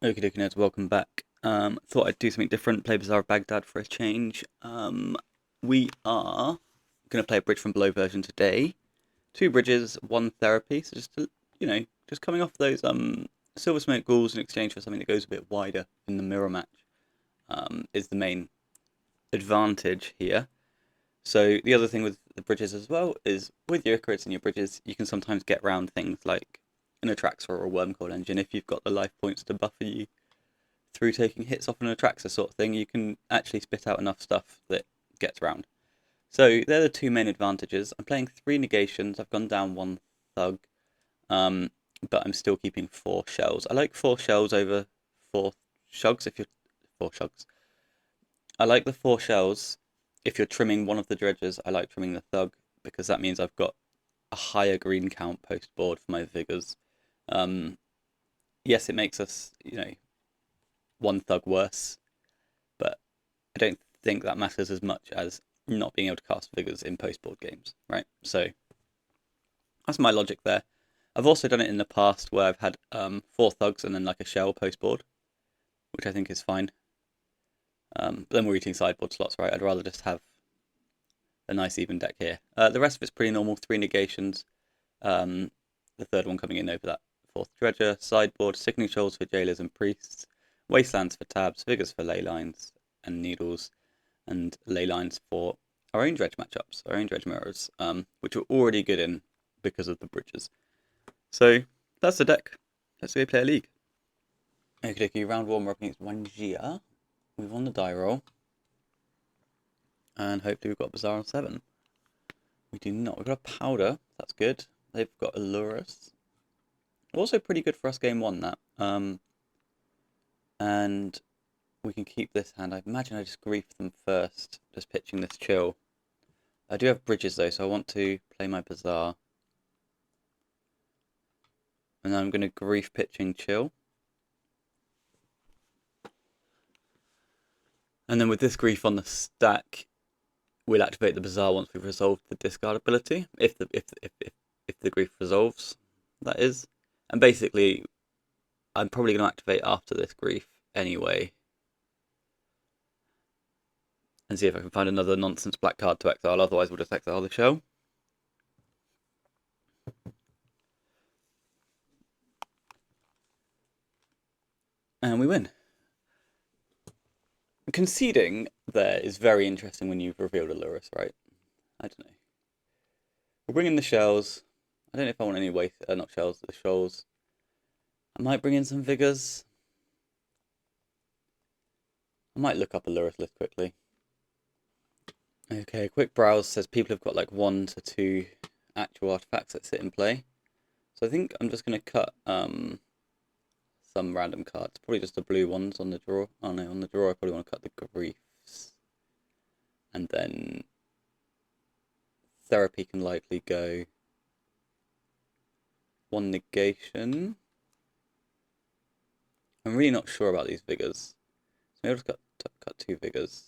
Okie dokie nerds, welcome back. Thought I'd do something different, play Bazaar of Baghdad for a change. We are going to play a Bridge from Below version today. Two bridges, one therapy, so just to, just coming off those Silver Smoke Ghouls in exchange for something that goes a bit wider in the mirror match is the main advantage here. So the other thing with the bridges as well is with your Icarids and your bridges, you can sometimes get around things like an Atraxa or a Wormcoil engine if you've got the life points to buffer you through taking hits off an Atraxa sort of thing. You can actually spit out enough stuff that gets around. So they're the two main advantages. I'm playing 3 negations. I've gone down 1 thug, but I'm still keeping 4 shells. I like 4 shells over 4 shugs if you're 4 shugs. I like the 4 shells if you're trimming one of the dredges. I like trimming the thug because that means I've got a higher green count post board for my vigors. Yes, it makes us, 1 thug worse, but I don't think that matters as much as not being able to cast vigors in post board games, right? So that's my logic there. I've also done it in the past where I've had 4 thugs and then like a shell post board, which I think is fine. But then we're eating sideboard slots, right? I'd rather just have a nice even deck here. The rest of it's pretty normal. 3 negations. The third one coming in over that 4th dredger. Sideboard, sickening shoals for jailers and priests. Wastelands for tabs, vigors for ley lines and needles, and ley lines for our own dredge matchups, our own dredge mirrors, which we're already good in because of the bridges. So that's the deck. Let's go play a league. Okay, round 1 we're up against Wanjia. We've won the die roll. And hopefully we've got Bazaar on 7. We do not. We've got a powder. That's good. They've got a Lurrus. Also pretty good for us game 1, that. And we can keep this hand. I imagine I just grief them first, just pitching this chill. I do have bridges though, so I want to play my Bazaar. And I'm going to grief pitching chill. And then with this grief on the stack, we'll activate the Bazaar once we've resolved the discard ability. If the grief resolves, that is. And basically, I'm probably going to activate after this grief anyway. And see if I can find another nonsense black card to exile, otherwise we'll just exile the shell. And we win. Conceding there is very interesting when you've revealed a Lurrus, right? I don't know. We'll bring in the shells. I don't know if I want any waste, not shells, the shoals. I might bring in some vigors. I might look up a Lurrus list quickly. Okay, quick browse says people have got like 1 to 2 actual artifacts that sit in play. So I think I'm just going to cut some random cards. Probably just the blue ones on the draw. Oh no, on the draw I probably want to cut the griefs. And then therapy can likely go 1 negation. I'm really not sure about these vigors. So maybe I'll just cut 2 vigors.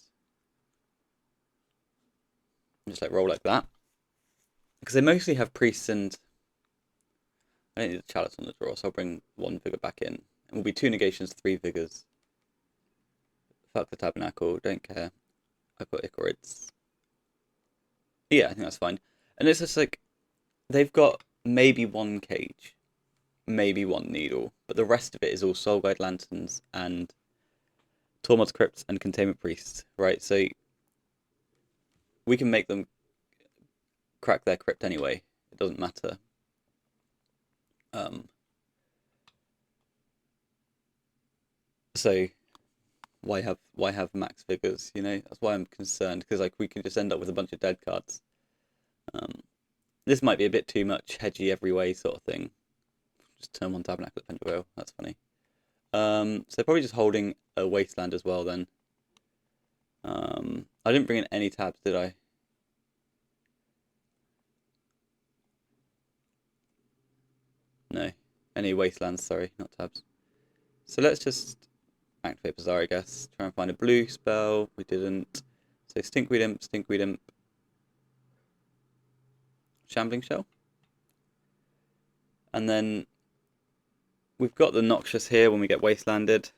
Just like roll like that. Because they mostly have priests and I don't need the chalice on the draw, so I'll bring 1 vigor back in. It will be 2 negations, 3 vigors. Fuck the tabernacle, don't care. I've got Icarids. Yeah, I think that's fine. And it's just like, they've got maybe 1 cage, maybe 1 needle, but the rest of it is all Soul Guide Lanterns and Tormod's Crypts and Containment Priests, right? So we can make them crack their crypt anyway. It doesn't matter. So why have max figures? That's why I'm concerned, because like we can just end up with a bunch of dead cards. This might be a bit too much hedgy every way sort of thing. Just turn 1 tabernacle at Pendrail. That's funny. So probably just holding a wasteland as well then. I didn't bring in any tabs, did I? No. Any wastelands, sorry, not tabs. So let's just activate Bazaar, I guess. Try and find a blue spell. We didn't. So Stinkweed Imp. Shambling Shell. And then we've got the Noxious here when we get wastelanded.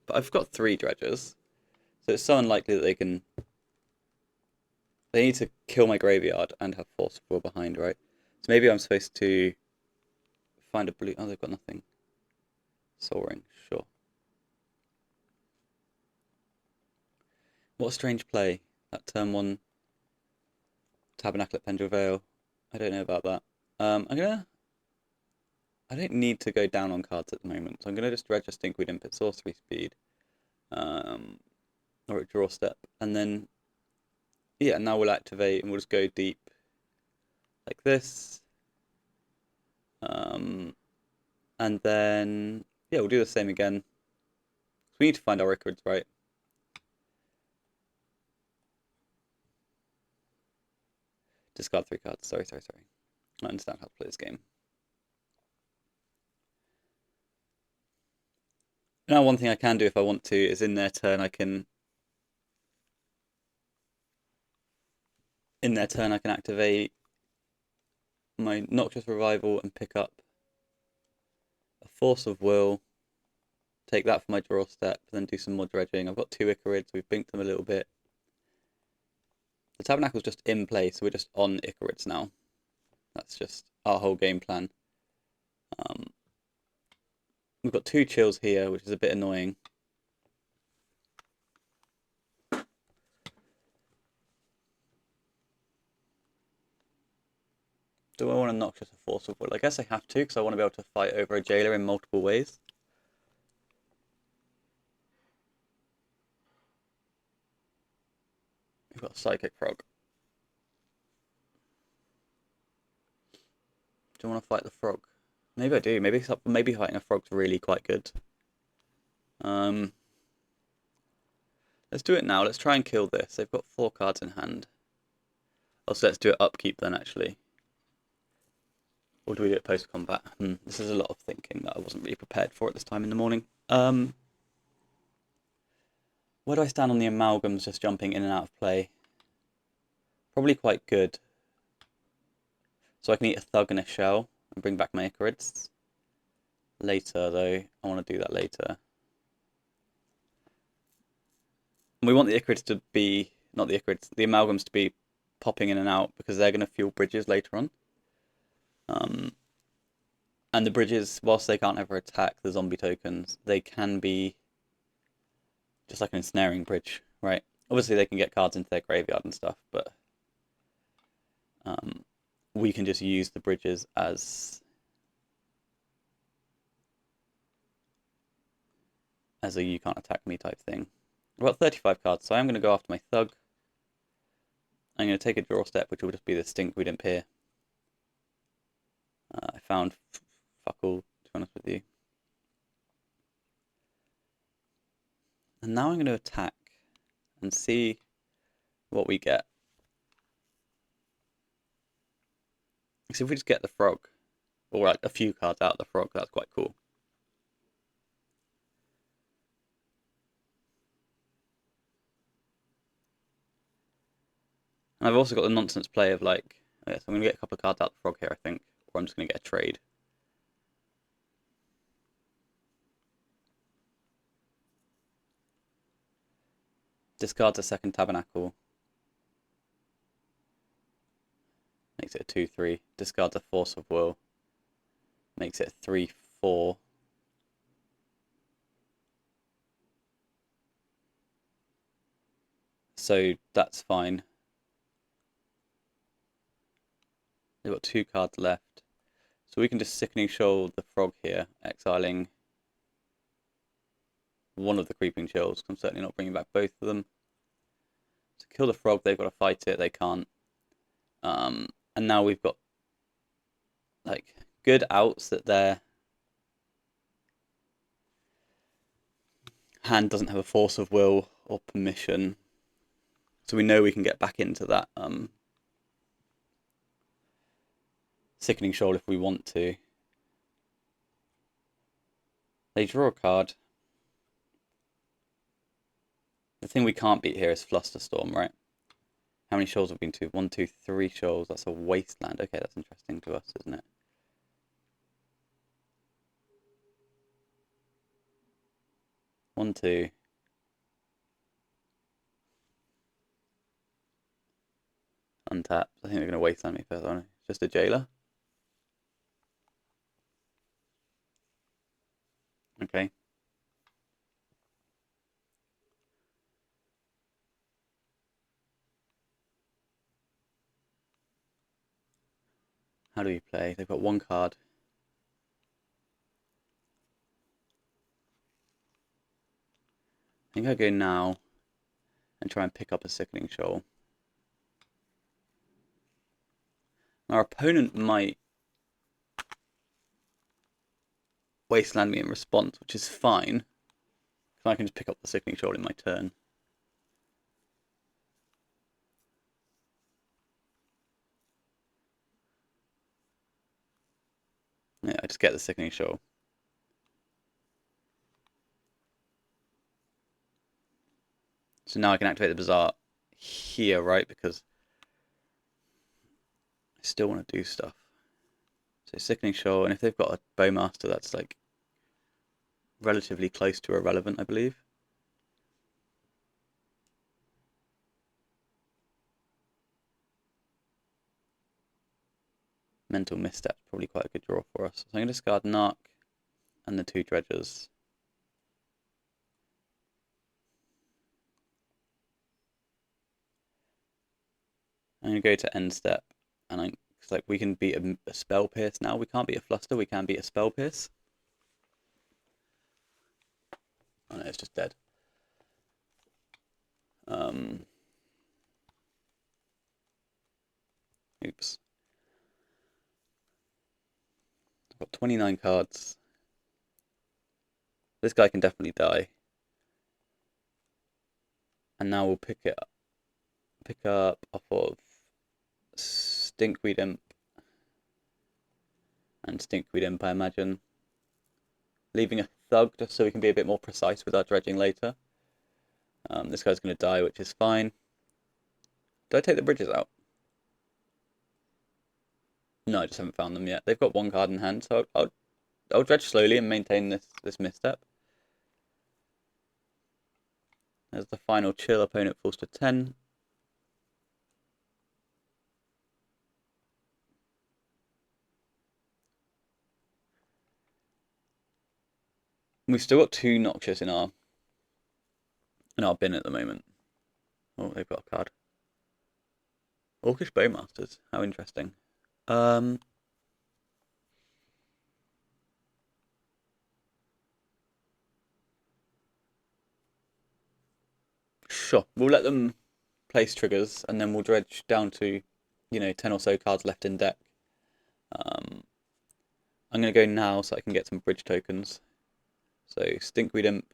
But I've got 3 dredges. So it's so unlikely that they can... They need to kill my graveyard and have Force of Will behind, right? So maybe I'm supposed to find a blue... Oh, they've got nothing. Soul Ring, sure. What a strange play. That turn 1 Tabernacle at Pendrell Vale. I don't know about that. I don't need to go down on cards at the moment, so I'm gonna just dredge a Stinkweed Impet Sorcery Speed. Or a Draw Step. And then yeah, now we'll activate and we'll just go deep like this. And then yeah, we'll do the same again. We need to find our records, right? Discard 3 cards. Sorry. I understand how to play this game. Now, one thing I can do if I want to is in their turn I can activate my Noxious Revival and pick up a Force of Will. Take that for my draw step, then do some more dredging. I've got 2 Icarids, we've binked them a little bit. The Tabernacle's just in place, so we're just on Icarids now. That's just our whole game plan. We've got 2 chills here, which is a bit annoying. Do I want to Noxious a Force of Will? I guess I have to, because I want to be able to fight over a Jailer in multiple ways. We've got a Psychic Frog. Do I want to fight the frog? Maybe I do. Maybe fighting a frog's really quite good. Let's do it now. Let's try and kill this. They've got 4 cards in hand. Also, let's do it upkeep then, actually. Or do we do it post-combat? This is a lot of thinking that I wasn't really prepared for at this time in the morning. Where do I stand on the amalgams just jumping in and out of play? Probably quite good. So I can eat a Thug and a Shell and bring back my Icarids. Later, though. I want to do that later. And we want the Icarids to be... Not the Icarids. The amalgams to be popping in and out because they're going to fuel bridges later on. And the bridges, whilst they can't ever attack the zombie tokens, they can be just like an ensnaring bridge, right? Obviously they can get cards into their graveyard and stuff, but we can just use the bridges as a you can't attack me type thing. I've got 35 cards, so I'm going to go after my Thug. I'm going to take a draw step, which will just be the Stinkweed Imp here. I found fuck all, to be honest with you. And now I'm going to attack and see what we get. So if we just get the frog, or like a few cards out of the frog, that's quite cool. And I've also got the nonsense play of like, okay, so I'm going to get a couple of cards out of the frog here, I think, or I'm just going to get a trade. Discards a second Tabernacle. Makes it a 2-3. Discards a Force of Will. Makes it a 3-4. So that's fine. They've got 2 cards left. So we can just Sickening Shoal the frog here, exiling one of the Creeping Chills. I'm certainly not bringing back both of them. To kill the frog, they've got to fight it. They can't. And now we've got like good outs that their hand doesn't have a Force of Will or Permission. So we know we can get back into that Sickening Shoal if we want to. They draw a card. The thing we can't beat here is Flusterstorm, right? How many shoals have we been to? 1, 2, 3 shoals. That's a wasteland. Okay, that's interesting to us, isn't it? 1, 2. Untap. I think they're going to wasteland me first, aren't they? Just a jailer. Okay. How do we play? They've got 1 card. I think I go now and try and pick up a Sickening Shoal. Our opponent might wasteland me in response, which is fine. So I can just pick up the Sickening Shoal in my turn. Yeah, I just get the Sickening Shoal. So now I can activate the Bazaar here, right? Because I still want to do stuff. So Sickening Shoal, and if they've got a Bowmaster, that's like relatively close to irrelevant, I believe. Mental Misstep, probably quite a good draw for us. So I'm going to discard Narc and the 2 Dredges. I'm going to go to end step, and it's like we can beat a Spell Pierce now. We can't beat a Fluster, we can beat a Spell Pierce. Oh no, it's just dead. Oops. I've got 29 cards. This guy can definitely die. And now we'll pick up off of Stinkweed Imp and Stinkweed Imp, I imagine. Leaving a Thug just so we can be a bit more precise with our dredging later. This guy's going to die, which is fine. Do I take the bridges out? No, I just haven't found them yet. They've got 1 card in hand, so I'll dredge slowly and maintain this misstep. There's the final chill. Opponent falls to 10. We've still got 2 Noxious in our bin at the moment. Oh, they've got a card. Orcish Bowmasters. How interesting. Sure. We'll let them place triggers, and then we'll dredge down to, 10 or so cards left in deck. I'm going to go now so I can get some bridge tokens. So Stinkweed Imp,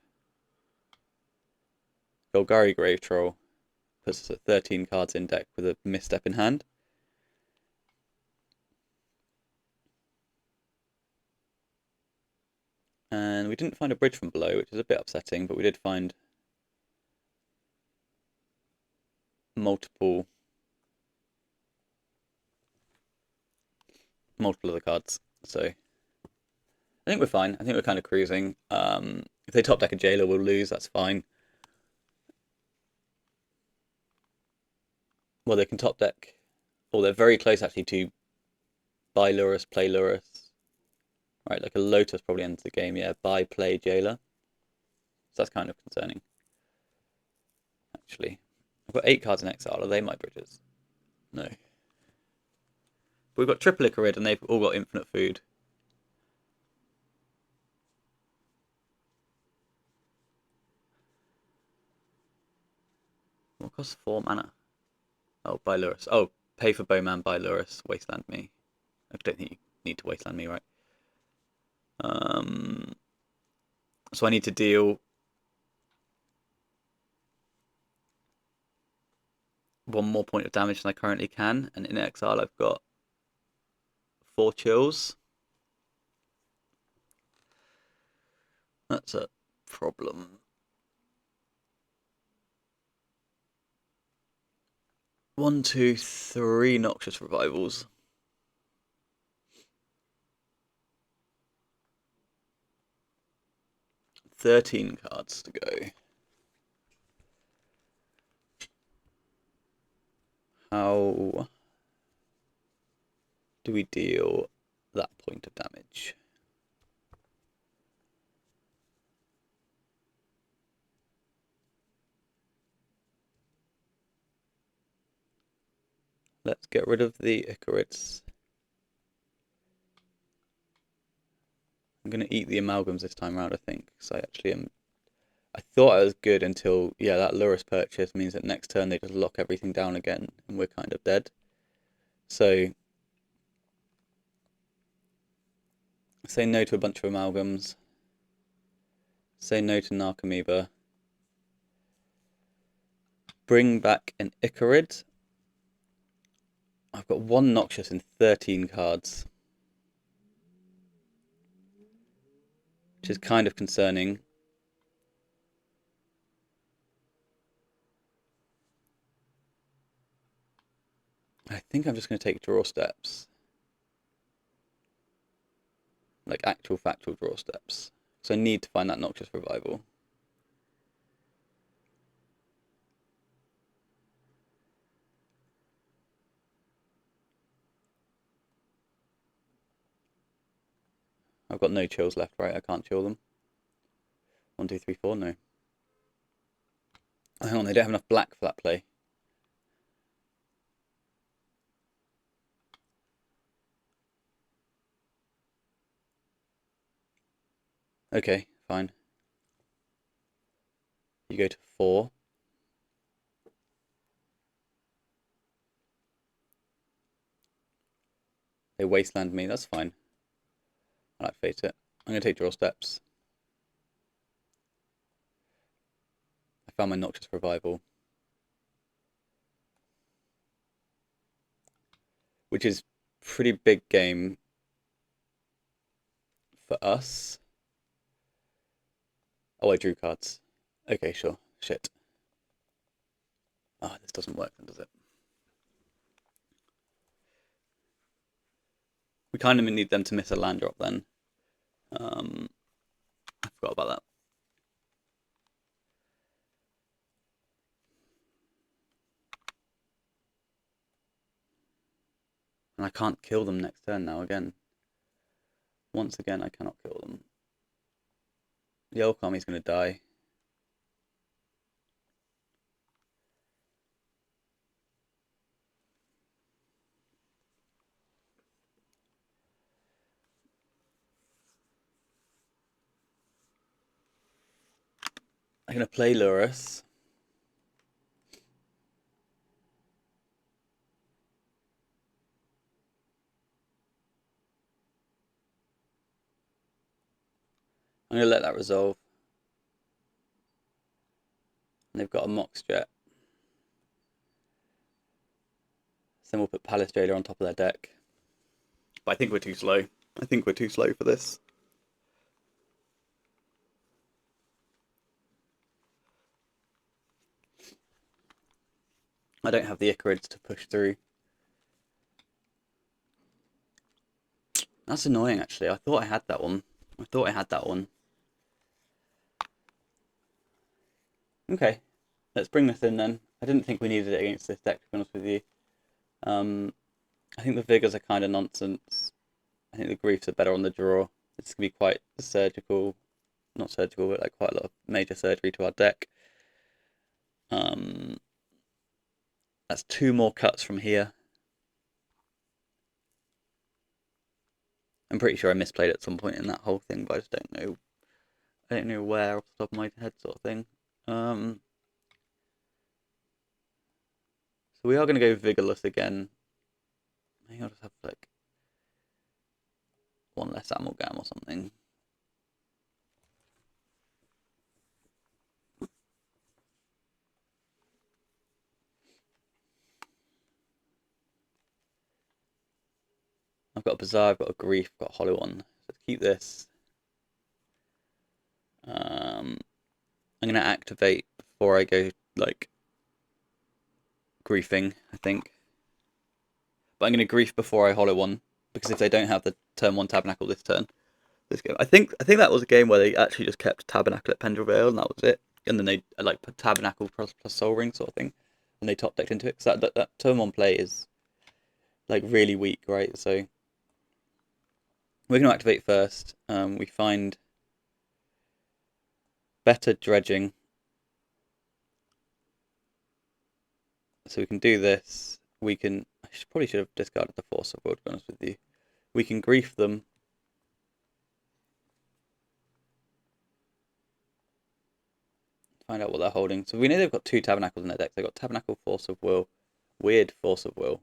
Golgari Grave Troll, puts us at 13 cards in deck with a misstep in hand. And we didn't find a bridge from below, which is a bit upsetting, but we did find multiple other cards. So I think we're fine. I think we're kind of cruising. If they top deck a Jailer, we'll lose. That's fine. Well, they can top deck, or they're very close actually to buy Lurrus, play Lurrus. Right, like a Lotus probably ends the game. Yeah, buy, play Jailer. So that's kind of concerning. Actually, I've got 8 cards in exile. Are they my bridges? No. But we've got triple Orid, and they've all got infinite food. What costs 4 mana? Oh, buy Lurrus. Oh, pay for Bowman, buy Lurrus, wasteland me. I don't think you need to wasteland me, right? So I need to deal 1 more point of damage than I currently can, and in exile I've got 4 chills. That's a problem. 1, 2, 3 Noxious Revivals. 13 cards to go. How do we deal that point of damage? Let's get rid of the Icarids. I'm going to eat the amalgams this time around, I think, because I actually am... I thought I was good until, yeah, that Lurrus purchase means that next turn they just lock everything down again, and we're kind of dead. So, say no to a bunch of amalgams. Say no to Narcomoeba. Bring back an Icarid. I've got one Noxious in 13 cards, which is kind of concerning. I think I'm just going to take draw steps. Like actual factual draw steps. So I need to find that Noxious Revival. I've got no chills left, right? I can't chill them. 1, 2, 3, 4, no. Oh, hang on, they don't have enough black for that play. Okay, fine. You go to 4. They wasteland me, that's fine. I like fate it. I'm going to take draw steps. I found my Noxious Revival. Which is pretty big game for us. Oh, I drew cards. Okay, sure. Shit. Ah, this doesn't work then, does it? We kind of need them to miss a land drop then. I forgot about that. And I can't kill them next turn now again. Once again, I cannot kill them. The Elk Army's going to die. I'm going to play Lurrus. I'm going to let that resolve. And they've got a Mox Jet. So then we'll put Palace Jailer on top of their deck. But I think we're too slow. I think we're too slow for this. I don't have the Icarids to push through. That's annoying, actually. I thought I had that one. Okay, let's bring this in then. I didn't think we needed it against this deck, to be honest with you. I think the Vigors are kind of nonsense. I think the Griefs are better on the draw. It's going to be quite surgical. Not surgical, but like quite a lot of major surgery to our deck. That's 2 more cuts from here. I'm pretty sure I misplayed at some point in that whole thing, but I just don't know. I don't know where off the top of my head, sort of thing. So we are going to go Vigorless again. Maybe I'll just have like 1 less amalgam or something. I've got a Bazaar, I've got a Grief, I've got a Hollow One. So let's keep this. I'm going to activate before I go, like, Griefing, I think. But I'm going to Grief before I Hollow One, because if they don't have the turn 1 Tabernacle this turn, this game. I think that was a game where they actually just kept Tabernacle at Pendrell Vale and that was it. And then they like put Tabernacle plus Soul Ring sort of thing, and they top decked into it. Because that turn one play is like really weak, right? So we're going to activate first. We find better dredging, so we can do this. We can. Probably should have discarded the Force of Will, to be honest with you. We can grief them. Find out what they're holding. So we know they've got 2 Tabernacles in their deck. They've got Tabernacle, Force of Will, weird Force of Will.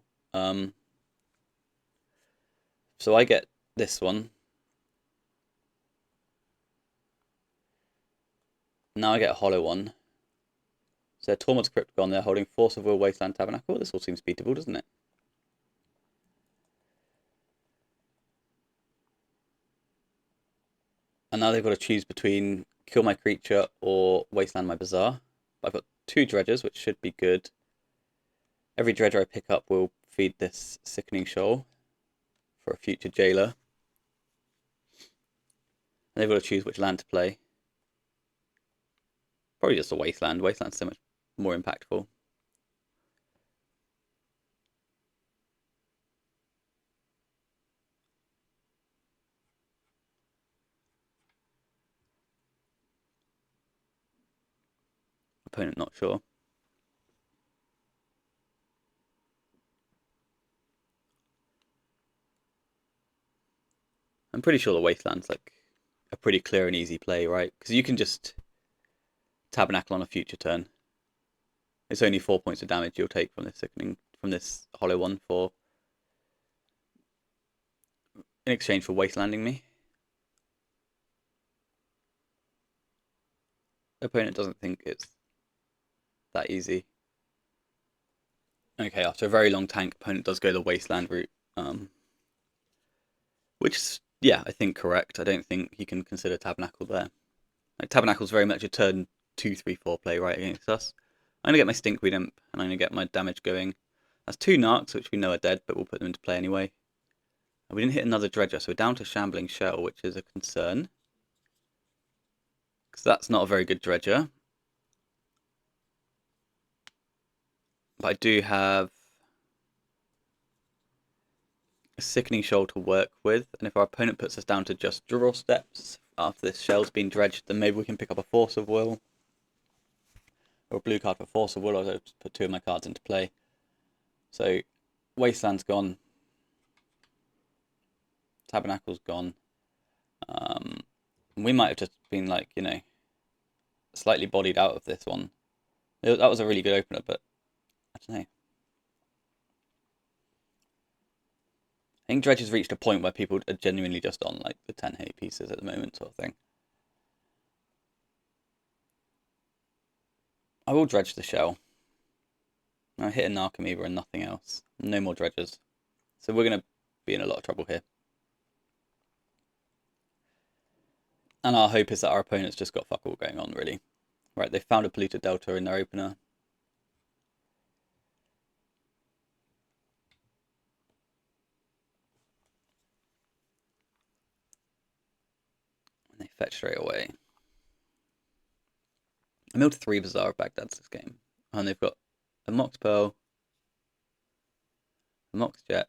So I get this one. Now I get a hollow one. So Tormod's Crypt gone. They're holding Force of Will, Wasteland, Tabernacle. This all seems beatable, doesn't it? And now they've got to choose between kill my creature or wasteland my bazaar. I've got 2 dredgers, which should be good. Every dredger I pick up will feed this Sickening Shoal for a future jailer. And they've got to choose which land to play. Probably just a wasteland. Wasteland's so much more impactful. Opponent not sure. I'm pretty sure the wasteland's like a pretty clear and easy play, right? Because you can just Tabernacle on a future turn. It's only 4 points of damage you'll take from this sickening, from this hollow one for in exchange for wastelanding me. The opponent doesn't think it's that easy. Okay, after a very long tank, opponent does go the wasteland route, which is, yeah, I think correct. I don't think you can consider Tabernacle there. Like Tabernacle's very much a turn 2, 3, 4 play right against us. I'm gonna get my Stinkweed Imp and I'm gonna get my damage going. That's 2 Narcs, which we know are dead, but we'll put them into play anyway. And we didn't hit another Dredger, so we're down to Shambling Shell, which is a concern. Because that's not a very good Dredger. But I do have a Sickening Shoal to work with, and if our opponent puts us down to just draw steps after this shell's been dredged, then maybe we can pick up a Force of Will. Or a blue card for Force of Will, I'll just put 2 of my cards into play. So, Wasteland's gone. Tabernacle's gone. We might have just been like, you know, slightly bodied out of this one. That was a really good opener, but I don't know. I think Dredge has reached a point where people are genuinely just on like the 10 hate pieces at the moment, sort of thing. I will dredge the shell. I hit a Narcomoeba and nothing else. No more dredgers. So we're going to be in a lot of trouble here. And our hope is that our opponent's just got fuck all going on, really. Right, they found a polluted delta in their opener. And they fetch straight away. I milled 3 Bazaar of Baghdad's this game. And they've got a Mox Pearl, a Mox Jet,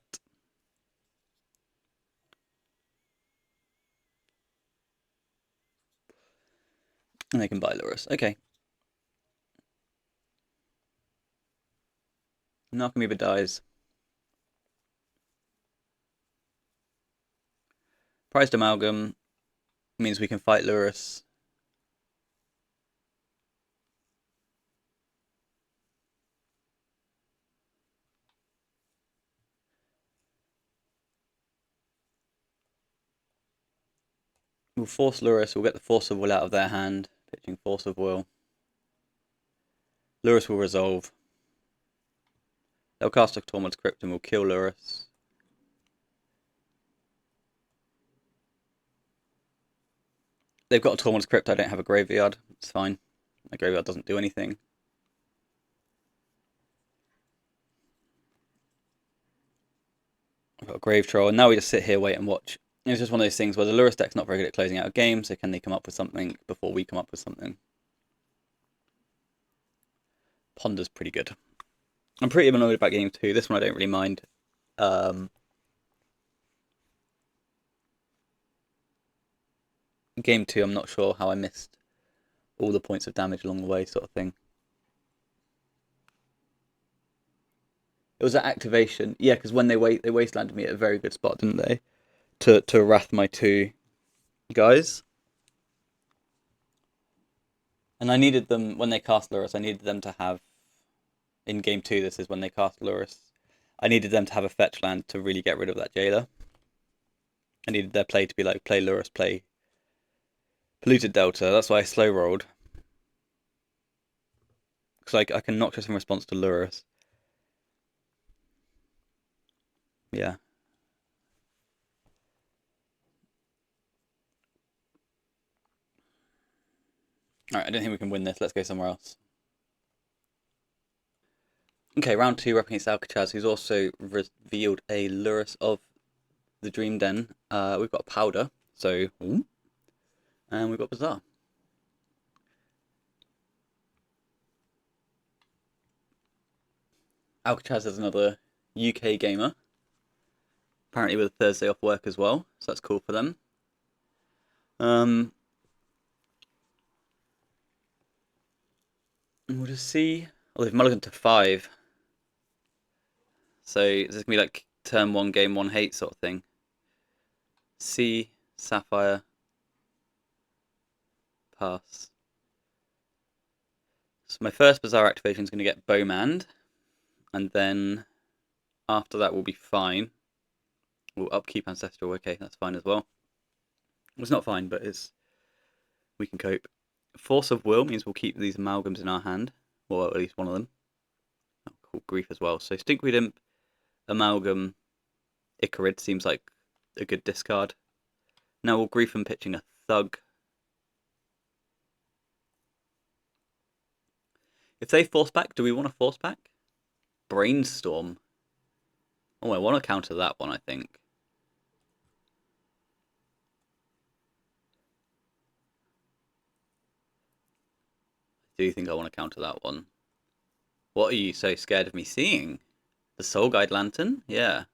and they can buy Lurrus. Okay. Narcomoeba dies. Prized Amalgam means we can fight Lurrus. We'll force Lurrus, we'll get the Force of Will out of their hand, pitching Force of Will. Lurrus will resolve. They'll cast a Tormod's Crypt and we'll kill Lurrus. They've got a Tormod's Crypt, I don't have a graveyard. It's fine. My graveyard doesn't do anything. I've got a Grave Troll, and now we just sit here, wait and watch It's just one of those things where the Lurrus deck's not very good at closing out a game, so can they come up with something before we come up with something? Ponder's pretty good. I'm pretty annoyed about game 2. This one I don't really mind. Game 2, I'm not sure how I missed all the points of damage along the way, sort of thing. It was an activation, yeah, because when they wastelanded me at a very good spot, didn't they? To wrath my 2 guys. And I needed them, when they cast Lurrus, I needed them to have, in game 2, this is when they cast Lurrus, I needed them to have a fetch land to really get rid of that jailer. I needed their play to be like, play Lurrus, play Polluted Delta. That's why I slow rolled. Because I can Noxious in response to Lurrus. Yeah. Alright, I don't think we can win this. Let's go somewhere else. Okay, round 2, we're up against Alcatraz, who's also revealed a Lurrus of the Dream Den. We've got Powder, so... And we've got Bazaar. Alcatraz is another UK gamer. Apparently with a Thursday off work as well, so that's cool for them. And we'll just see... Oh, they've mulliganed to 5. So this is going to be like turn 1, game 1 hate sort of thing. C, Sapphire, pass. So my first Bazaar activation is going to get Bowmanned, and then after that we'll be fine. We'll upkeep Ancestral, okay, that's fine as well. It's not fine, but we can cope. Force of Will means we'll keep these amalgams in our hand, or at least one of them. Oh, cool, Grief as well. So Stinkweed Imp, Amalgam, Icarid seems like a good discard. Now we'll Grief and pitching a Thug. If they force back, do we want to force back? Brainstorm. Oh, I want to counter that one, I think. I do think I want to counter that one. What are you so scared of me seeing? The Soul Guide Lantern? Yeah.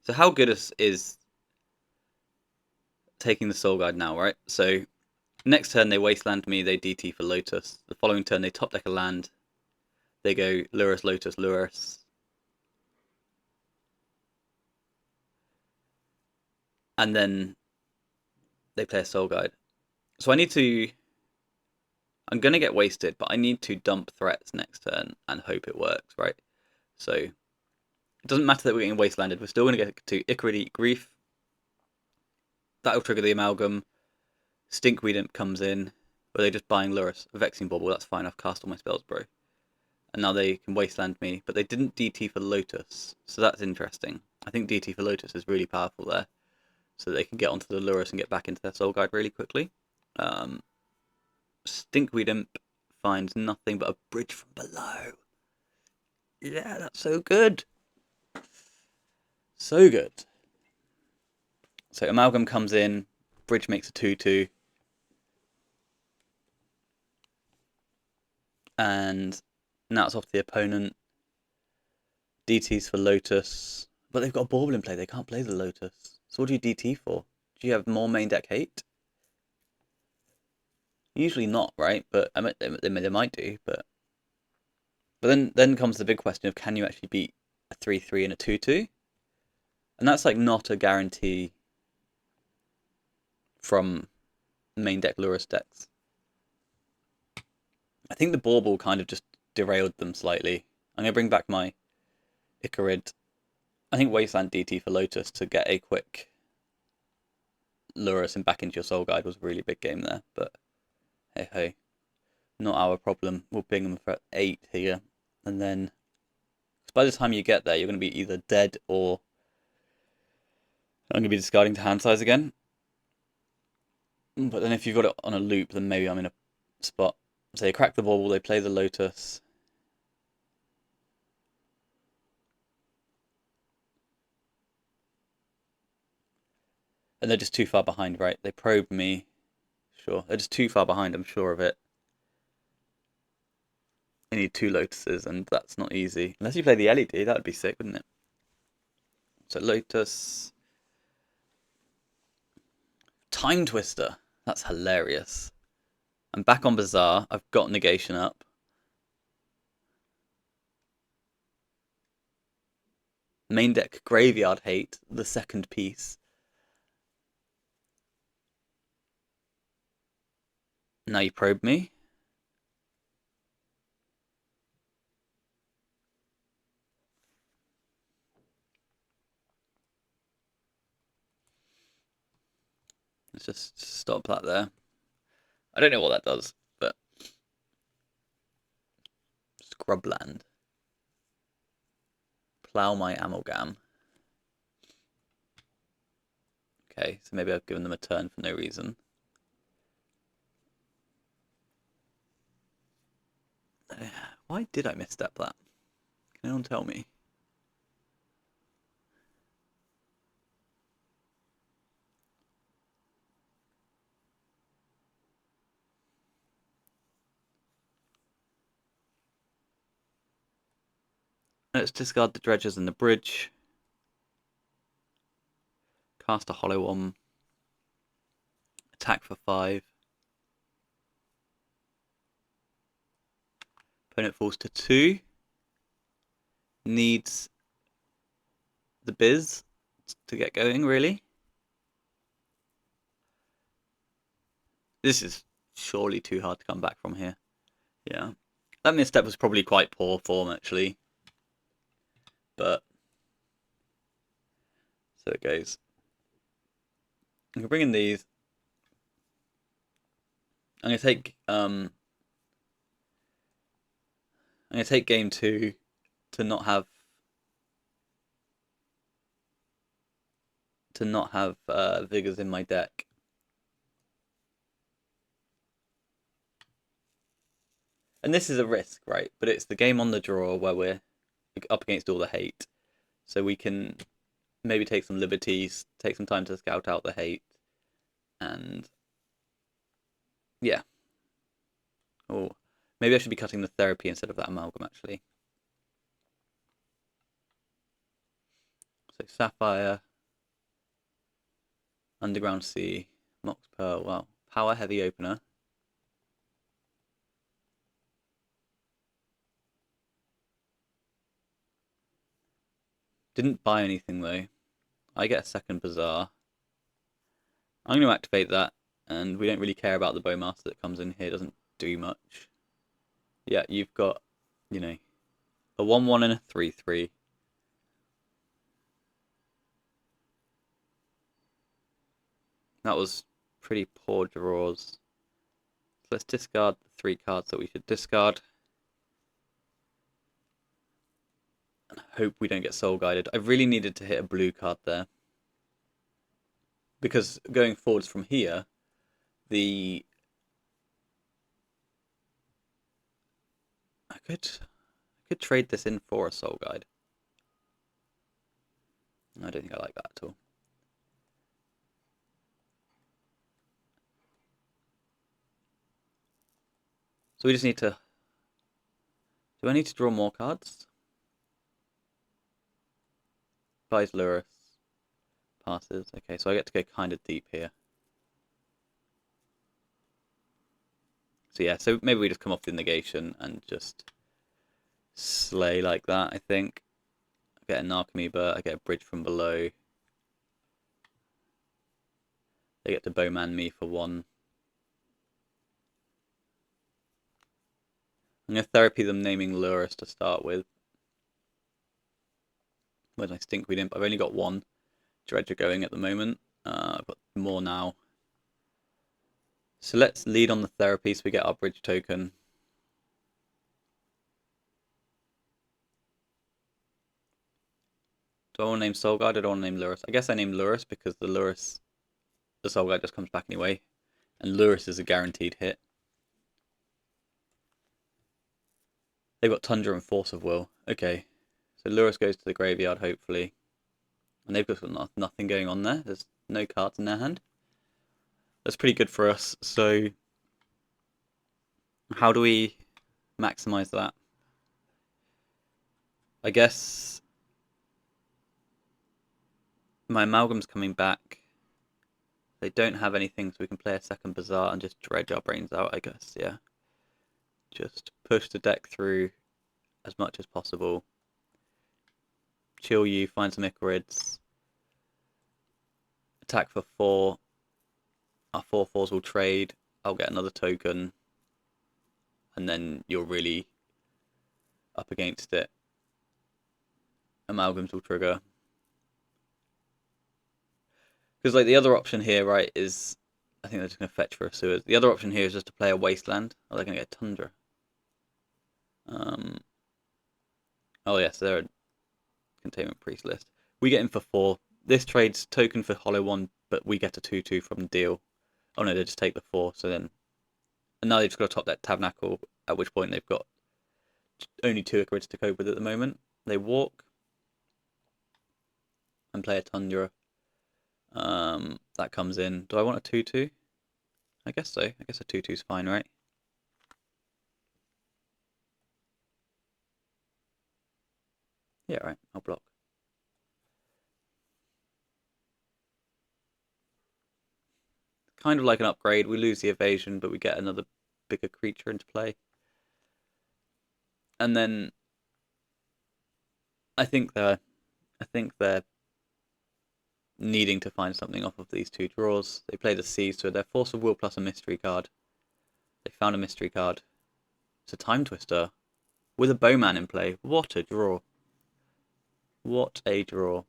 So how good is taking the Soul Guide now, right? So next turn they wasteland me, they DT for Lotus. The following turn they top deck a land. They go Lurrus, Lotus, Lurrus. And then they play a Soul Guide. So I need to... I'm going to get wasted, but I need to dump threats next turn and hope it works, right? So it doesn't matter that we're getting wastelanded. We're still going to get to Icarid, Eat Grief. That'll trigger the Amalgam. Stinkweed Imp comes in. Or they're just buying Lurrus. Vexing Bauble, that's fine. I've cast all my spells, bro. And now they can wasteland me. But they didn't DT for Lotus. So that's interesting. I think DT for Lotus is really powerful there. So they can get onto the Lurrus and get back into their Soul Guide really quickly. Stinkweed Imp finds nothing but a bridge from below. Yeah, that's so good. So good. So Amalgam comes in. Bridge makes a 2-2. And now it's off to the opponent. DT's for Lotus. But they've got a Bauble in play. They can't play the Lotus. So what do you DT for? Do you have more main deck hate? Usually not, right? But I mean, they might do. But then comes the big question of, can you actually beat a 3-3 and a 2-2? And that's like not a guarantee from main deck Lurrus decks. I think the Bauble kind of just derailed them slightly. I'm going to bring back my Icarid. I think Wasteland DT for Lotus to get a quick Lurrus and back into your Soul Guide was a really big game there. But hey, hey. Not our problem. We'll ping them for 8 here. And then by the time you get there, you're going to be either dead or I'm going to be discarding to hand size again. But then if you've got it on a loop, then maybe I'm in a spot. So they crack the Bauble, they play the Lotus. And they're just too far behind, right? They probed me. Sure. They're just too far behind, I'm sure of it. I need 2 Lotuses, and that's not easy. Unless you play the LED, that would be sick, wouldn't it? So Lotus. Time Twister. That's hilarious. I'm back on Bazaar. I've got Negation up. Main deck Graveyard Hate, the second piece. Now you probe me. Let's just stop that there. I don't know what that does, but Scrubland. Plow my amalgam. Okay, so maybe I've given them a turn for no reason. Why did I misstep that? Can anyone tell me? Let's discard the dredges and the bridge. Cast a hollow one. Attack for 5. Opponent falls to 2. Needs the biz to get going, really. This is surely too hard to come back from here. Yeah. That misstep was probably quite poor form, actually. But so it goes. I can bring in these. I'm gonna take game 2 to not have Vigors in my deck. And this is a risk, right? But it's the game on the draw where we're up against all the hate. So we can maybe take some liberties, take some time to scout out the hate, and yeah. Oh, maybe I should be cutting the therapy instead of that amalgam, actually. So Sapphire, Underground Sea, Mox Pearl, well, Power Heavy Opener. Didn't buy anything though. I get a second Bazaar. I'm going to activate that, and we don't really care about the Bowmaster that comes in here, doesn't do much. Yeah, you've got, you know, a 1-1 and a 3-3. That was pretty poor draws. So let's discard the 3 cards that we should discard. And hope we don't get soul guided. I really needed to hit a blue card there. Because going forwards from here, I could trade this in for a soul guide. I don't think I like that at all. So we just need to... Do I need to draw more cards? Buys Lurrus. Passes. Okay, so I get to go kind of deep here. So yeah, so maybe we just come off the negation and just slay like that, I think. I get an Archimedes, I get a bridge from below. They get to bowman me for 1. I'm going to therapy them naming Lurrus to start with. When I stink we didn't, but I've only got 1 Dredger going at the moment. I've got more now. So let's lead on the therapy so we get our bridge token. Do I want to name Soul Guide or do I want to name Lurrus? I guess I name Lurrus because the Soul Guide just comes back anyway. And Lurrus is a guaranteed hit. They've got Tundra and Force of Will. So Lurrus goes to the graveyard, hopefully. And they've got nothing going on there. There's no cards in their hand. That's pretty good for us. So how do we maximize that? I guess my Amalgam's coming back. They don't have anything, so we can play a second Bazaar and just dredge our brains out, I guess, yeah. Just push the deck through as much as possible. Chill you, find some Icarids. Attack for 4. Our 4/4s will trade. I'll get another token. And then you're really up against it. Amalgams will trigger. Because like the other option here, right, is I think they're just going to fetch for a sewers. The other option here is just to play a wasteland. Oh, they're going to get a tundra. Oh yes, they're a containment priest list. We get in for 4. This trades token for hollow 1, but we get a 2/2 from the deal. Oh no, they just take the 4. So then, and now they've just got to top that tabernacle. At which point they've got only 2 Icarids to cope with at the moment. They walk and play a tundra. That comes in. Do I want a 2/2? I guess so. I guess a 2/2 is fine, right? Yeah, right. I'll block. Kind of like an upgrade. We lose the evasion, but we get another bigger creature into play. And then I think they're needing to find something off of these 2 draws. They play the Seas, so they're Force of Will plus a mystery card. They found a mystery card. It's a Time Twister with a Bowman in play. What a draw. What a draw.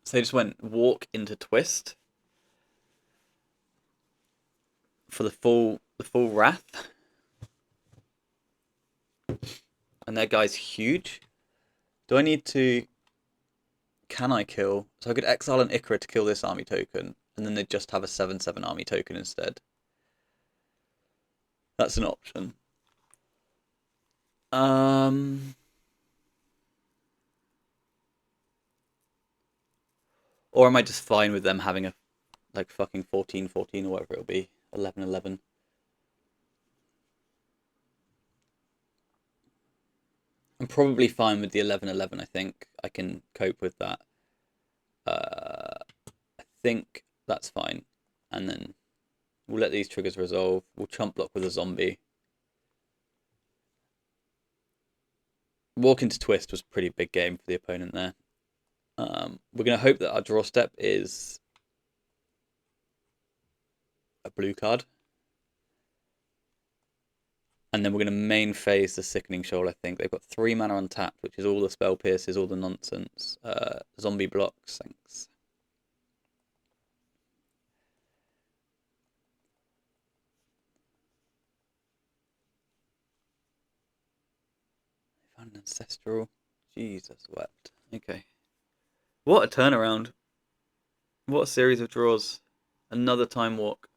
So they just went walk into twist for the full wrath. And their guy's huge. Do I need to... Can I kill? So I could exile an Icarid to kill this army token, and then they'd just have a 7/7 army token instead. That's an option. Or am I just fine with them having a like fucking 14/14 or whatever it'll be, 11/11? I'm probably fine with the 11/11. I think I can cope with that. I think that's fine, and then we'll let these triggers resolve. We'll chump block with a zombie. Walk into twist was a pretty big game for the opponent there. We're going to hope that our draw step is a blue card. And then we're going to main phase the Sickening Shoal, I think. They've got 3 mana untapped, which is all the spell pierces, all the nonsense. Zombie blocks, thanks. They found an Ancestral. Jesus wept. Okay. What a turnaround. What a series of draws. Another Time Walk.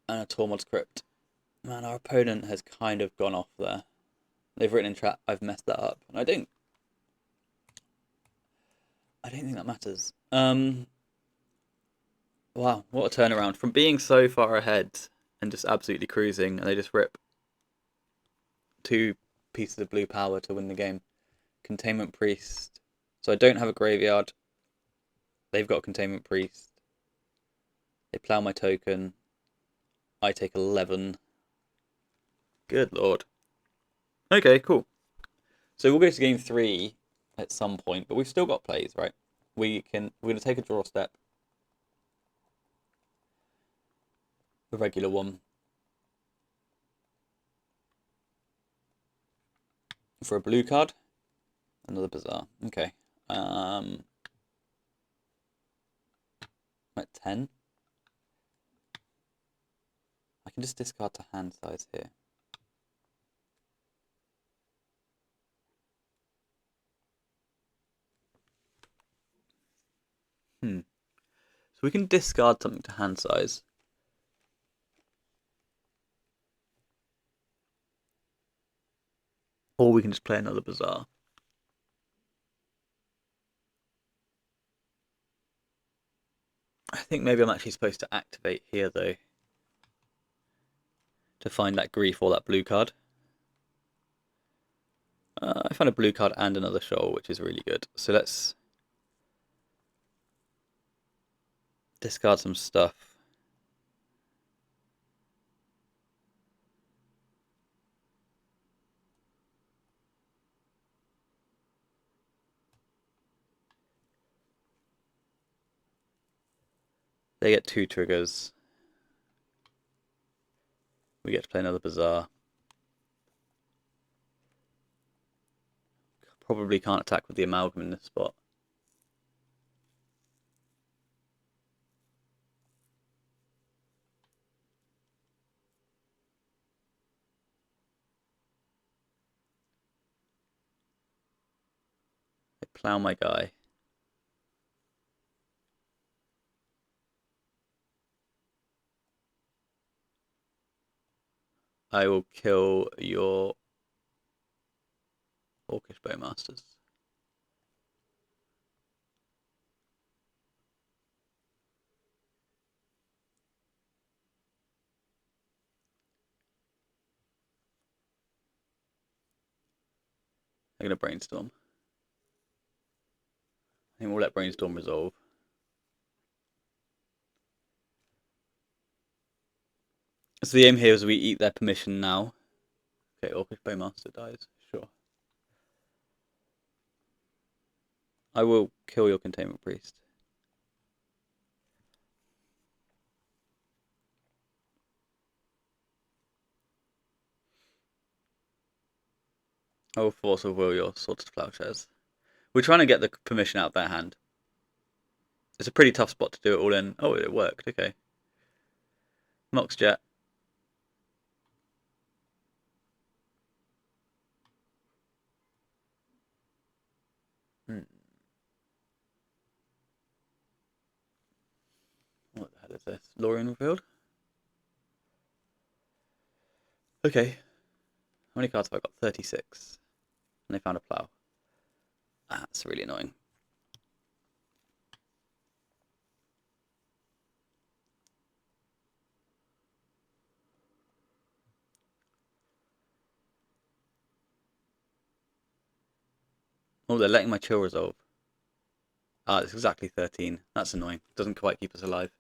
And a Tormod's Crypt. Man, our opponent has kind of gone off there. They've written in chat, I've messed that up. And I don't think that matters. Wow, what a turnaround. From being so far ahead and just absolutely cruising, and they just rip 2 pieces of blue power to win the game. Containment Priest. So I don't have a graveyard. They've got a Containment Priest. They plow my token. I take 11. Good lord. Okay, cool. So we'll go to game 3 at some point, but we've still got plays, right? We're going to take a draw step. The regular one. For a blue card. Another Bazaar. Okay. I'm at 10. I can just discard to hand size here. So we can discard something to hand size. Or we can just play another Bazaar. I think maybe I'm actually supposed to activate here, though, to find that grief or that blue card. I found a blue card and another shoal, which is really good. So let's discard some stuff. They get 2 triggers. We get to play another Bazaar. Probably can't attack with the Amalgam in this spot. They plow my guy. I will kill your Orcish Bowmasters. I'm going to Brainstorm. I think we'll let Brainstorm resolve. So the aim here is we eat their permission now. Okay, Orcish Bowmaster dies. Sure. I will kill your Containment Priest. I will Force of Will your Swords to Plowshares. We're trying to get the permission out of their hand. It's a pretty tough spot to do it all in. Oh, it worked. Okay. Moxjet. What the hell is this? Lorien revealed? Okay. How many cards have I got? 36. And they found a plow. That's really annoying. Oh, they're letting my chill resolve. It's exactly 13. That's annoying. Doesn't quite keep us alive.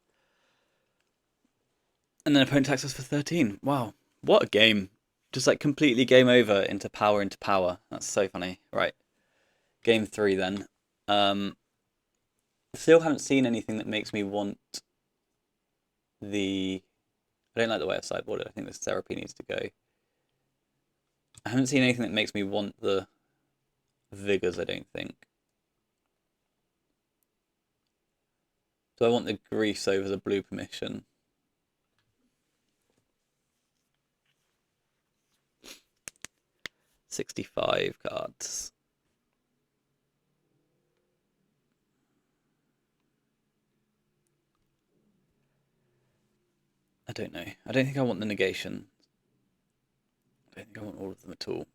And then opponent attacks us for 13. Wow. What a game. Just like completely game over into power. That's so funny. Right. Game 3 then. Still haven't seen anything that makes me want the... I don't like the way I've sideboarded. I think this therapy needs to go. I haven't seen anything that makes me want the Vigors, I don't think. So I want the Griefs over the blue permission. $65 cards. I don't know. I don't think I want the negation. I don't think I want all of them at all.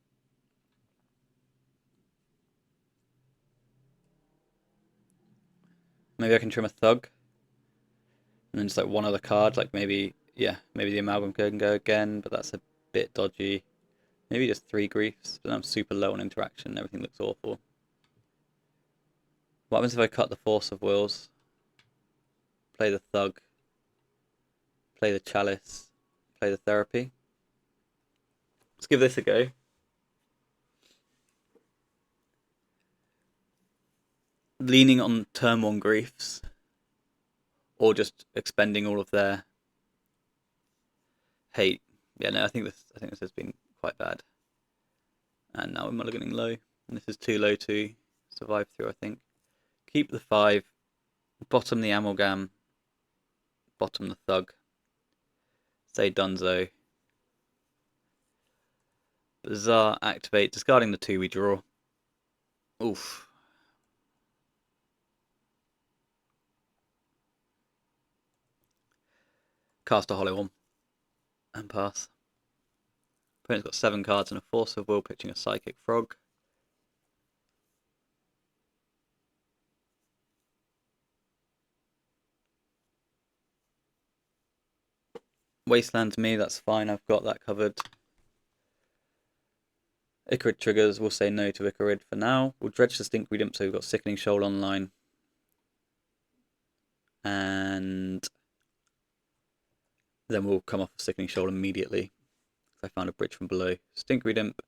Maybe I can trim a Thug. And then just like one other card, like maybe, yeah, maybe the Amalgam can go again, but that's a bit dodgy. Maybe just 3 Griefs, but I'm super low on interaction, everything looks awful. What happens if I cut the Force of Wills? Play the Thug. Play the Chalice. Play the Therapy. Let's give this a go. Leaning on turn 1 Griefs. Or just expending all of their hate. Yeah, no, I think this has been quite bad. And now we're mulliganing low. And this is too low to survive through, I think. Keep the 5. Bottom the Amalgam. Bottom the Thug. Say Dunzo. Bazaar, activate. Discarding the 2 we draw. Oof. Cast a Hollow One. And pass. Opponent's got 7 cards and a Force of Will, pitching a Psychic Frog. Wasteland me, that's fine, I've got that covered. Ichorid triggers, we'll say no to Ichorid for now. We'll dredge the Stinkweed Imp, so we've got Sickening Shoal online. And then we'll come off of Sickening Shoal immediately. I found a bridge from below. Stinkweed Imp,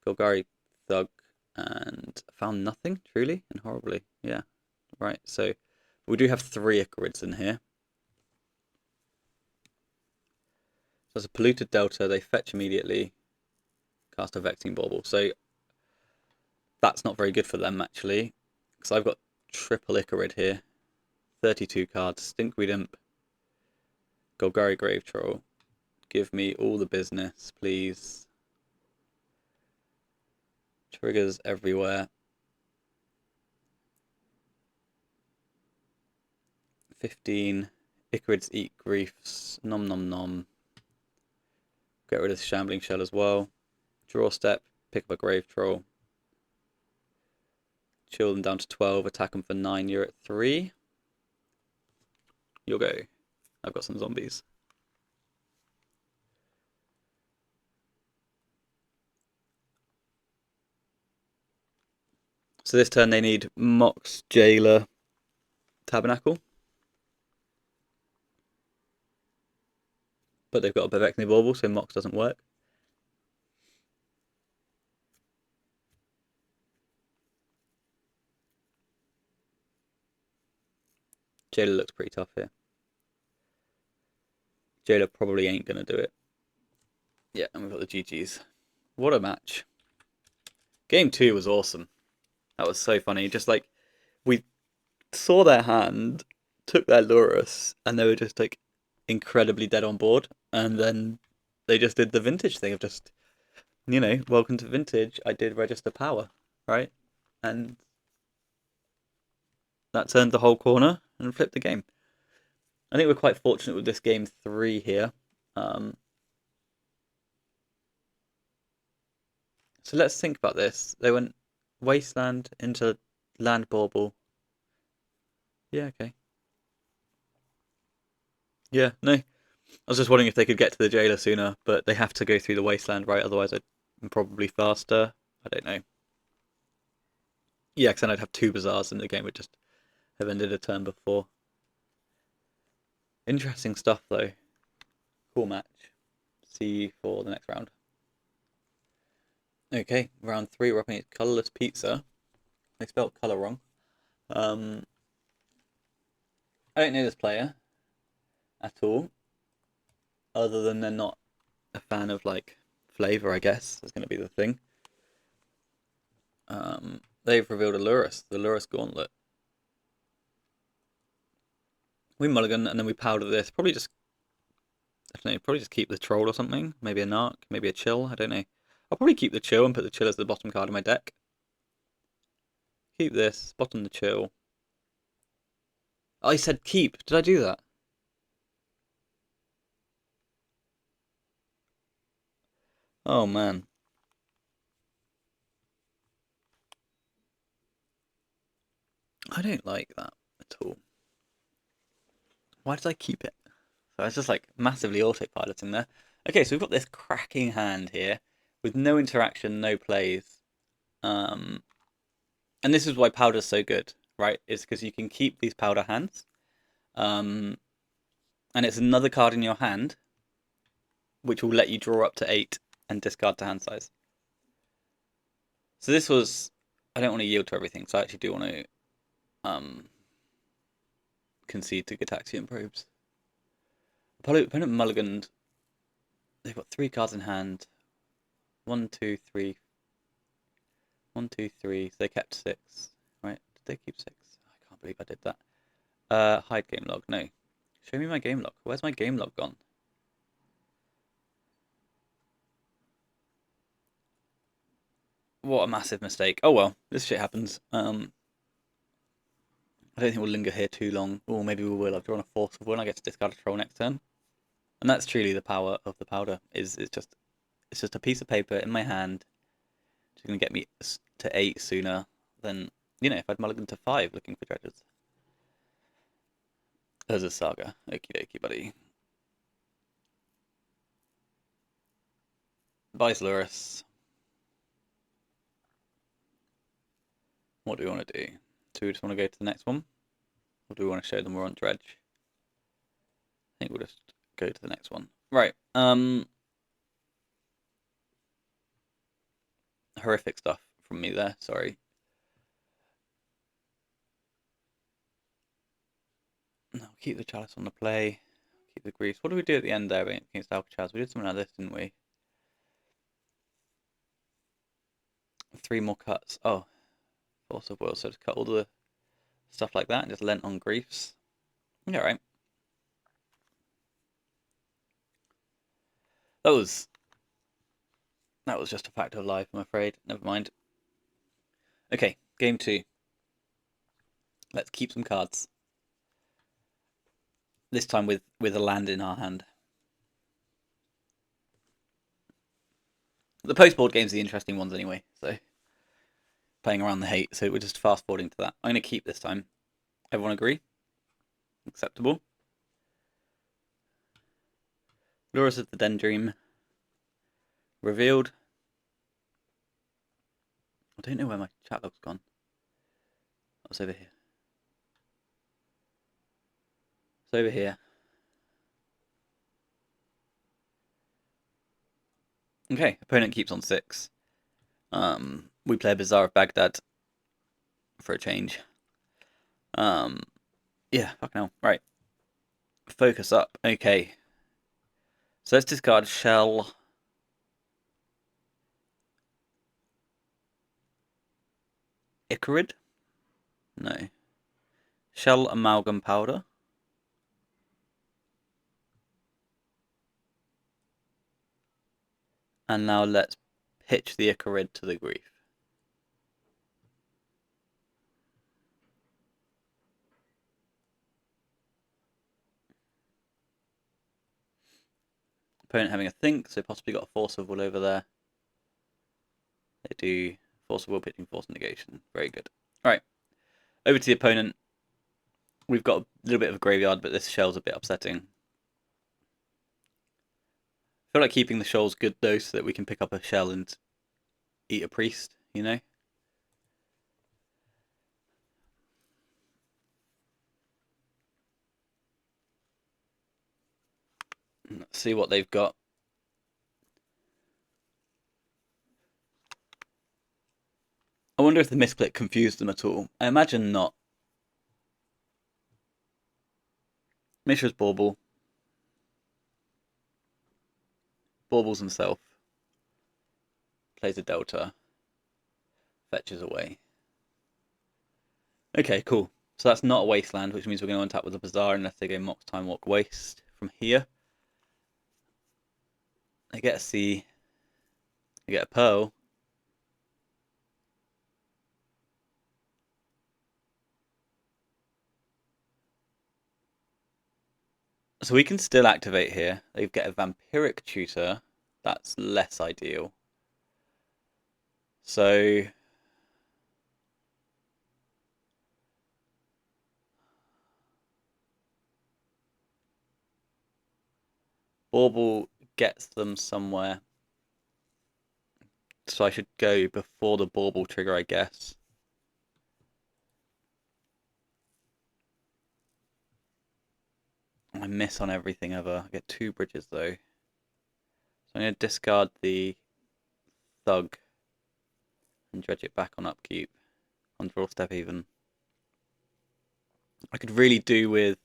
Golgari Thug, and found nothing, truly and horribly. Yeah, right, so we do have 3 Ichorids in here. So there's a Polluted Delta, they fetch immediately, cast a Vexing Bauble. So that's not very good for them, actually, because I've got triple Ichorid here. 32 cards, Stinkweed Imp, Golgari Grave Troll. Give me all the business, please. Triggers everywhere. 15. Ichorids eat griefs. Nom nom nom. Get rid of the Shambling Shell as well. Draw step. Pick up a Grave Troll. Chill them down to 12. Attack them for 9. You're at 3. You'll go. I've got some zombies. So this turn they need Mox, Jailer, Tabernacle. But they've got a Bevecni Bauble, so Mox doesn't work. Jailer looks pretty tough here. Jailer probably ain't going to do it. Yeah, and we've got the GGs. What a match. Game 2 was awesome. That was so funny. Just like, we saw their hand, took their Lurrus, and they were just like incredibly dead on board. And then they just did the vintage thing of just, you know, welcome to vintage. I did register power, right? And that turned the whole corner and flipped the game. I think we're quite fortunate with this game 3 here. So let's think about this. They went Wasteland into Land Bauble. Yeah, okay. Yeah, no. I was just wondering if they could get to the Jailer sooner, but they have to go through the Wasteland, right? Otherwise I'm probably faster. I don't know. Yeah, because then I'd have 2 Bazaars and the game would just have ended a turn before. Interesting stuff, though. Cool match. See you for the next round. Okay, round 3, we're up against ColourlessPizza. They spelled colour wrong. I don't know this player at all, other than they're not a fan of like flavour, I guess is going to be the thing. They've revealed a Lurrus, the Lurrus Gauntlet. We mulligan and then we powder this. Probably just, I don't know, probably just keep the Troll or something. Maybe a Narc, maybe a Chill, I don't know. I'll probably keep the Chill and put the Chill as the bottom card of my deck. Keep this, bottom the Chill. I said keep, did I do that? Oh man. I don't like that at all. Why did I keep it? So I was just like massively autopiloting there. Okay, so we've got this cracking hand here with no interaction, no plays. And this is why powder's so good, right? It's because you can keep these powder hands. And it's another card in your hand which will let you draw up to 8 and discard to hand size. So this was, I don't want to yield to everything, so I actually do want to concede to Gataxian Probes. Opponent mulliganed. They've got 3 cards in hand. 1, 2, 3. 1, 2, 3. So they kept 6. Right? Did they keep 6? I can't believe I did that. Hide game log. No. Show me my game log. Where's my game log gone? What a massive mistake. Oh well, this shit happens. I don't think we'll linger here too long. Or maybe we will. I've drawn a Force of Will. I get to discard a Troll next turn. And that's truly the power of the powder. Is just It's just a piece of paper in my hand. It's going to get me to 8 sooner than, you know, if I'd mulliganed to 5 looking for dredges. There's a saga. Okie dokie, buddy. Buys Lurrus. What do we want to do? Do we just want to go to the next one? Or do we want to show them we're on Dredge? I think we'll just go to the next one. Right. Horrific stuff from me there, sorry. No, keep the chalice on the play. Keep the grease. What did we do at the end there against Alcatraz? We did something like this, didn't we? 3 more cuts. Oh. Force of will. So just cut all the stuff like that and just lent on griefs. Yeah, right. That was just a fact of life, I'm afraid. Never mind. Okay, game 2. Let's keep some cards. This time with a land in our hand. The post-board games are the interesting ones anyway, so playing around the hate, so we're just fast-forwarding to that. I'm going to keep this time. Everyone agree? Acceptable. Lurrus of the Dendream. Revealed. I don't know where my chat log's gone. Oh, it's over here. It's over here. Okay, opponent keeps on 6. We play Bazaar of Baghdad for a change. Yeah, fucking hell. Right. Focus up. Okay. So let's discard Shell. Icarid? No. Shell Amalgam Powder. And now let's pitch the Icarid to the grief. Opponent having a think, so possibly got a Force of Will over there. They do Force of Will, pitching, Force Negation. Very good. Alright. Over to the opponent. We've got a little bit of a graveyard, but this shell's a bit upsetting. I feel like keeping the shell's good though, so that we can pick up a shell and eat a priest, you know? Let's see what they've got. I wonder if the misclick confused them at all. I imagine not. Mishra's Bauble. Baubles himself. Plays a Delta. Fetches away. Okay, cool. So that's not a Wasteland, which means we're going to untap with a Bazaar unless they go Mox Time Walk Waste from here. They get a C. They get a Pearl. So we can still activate here. They get a Vampiric Tutor. That's less ideal. So Bauble gets them somewhere. So I should go before the Bauble trigger, I guess. I miss on everything ever. I get 2 bridges though. So I'm going to discard the Thug and dredge it back on upkeep. On draw step even. I could really do with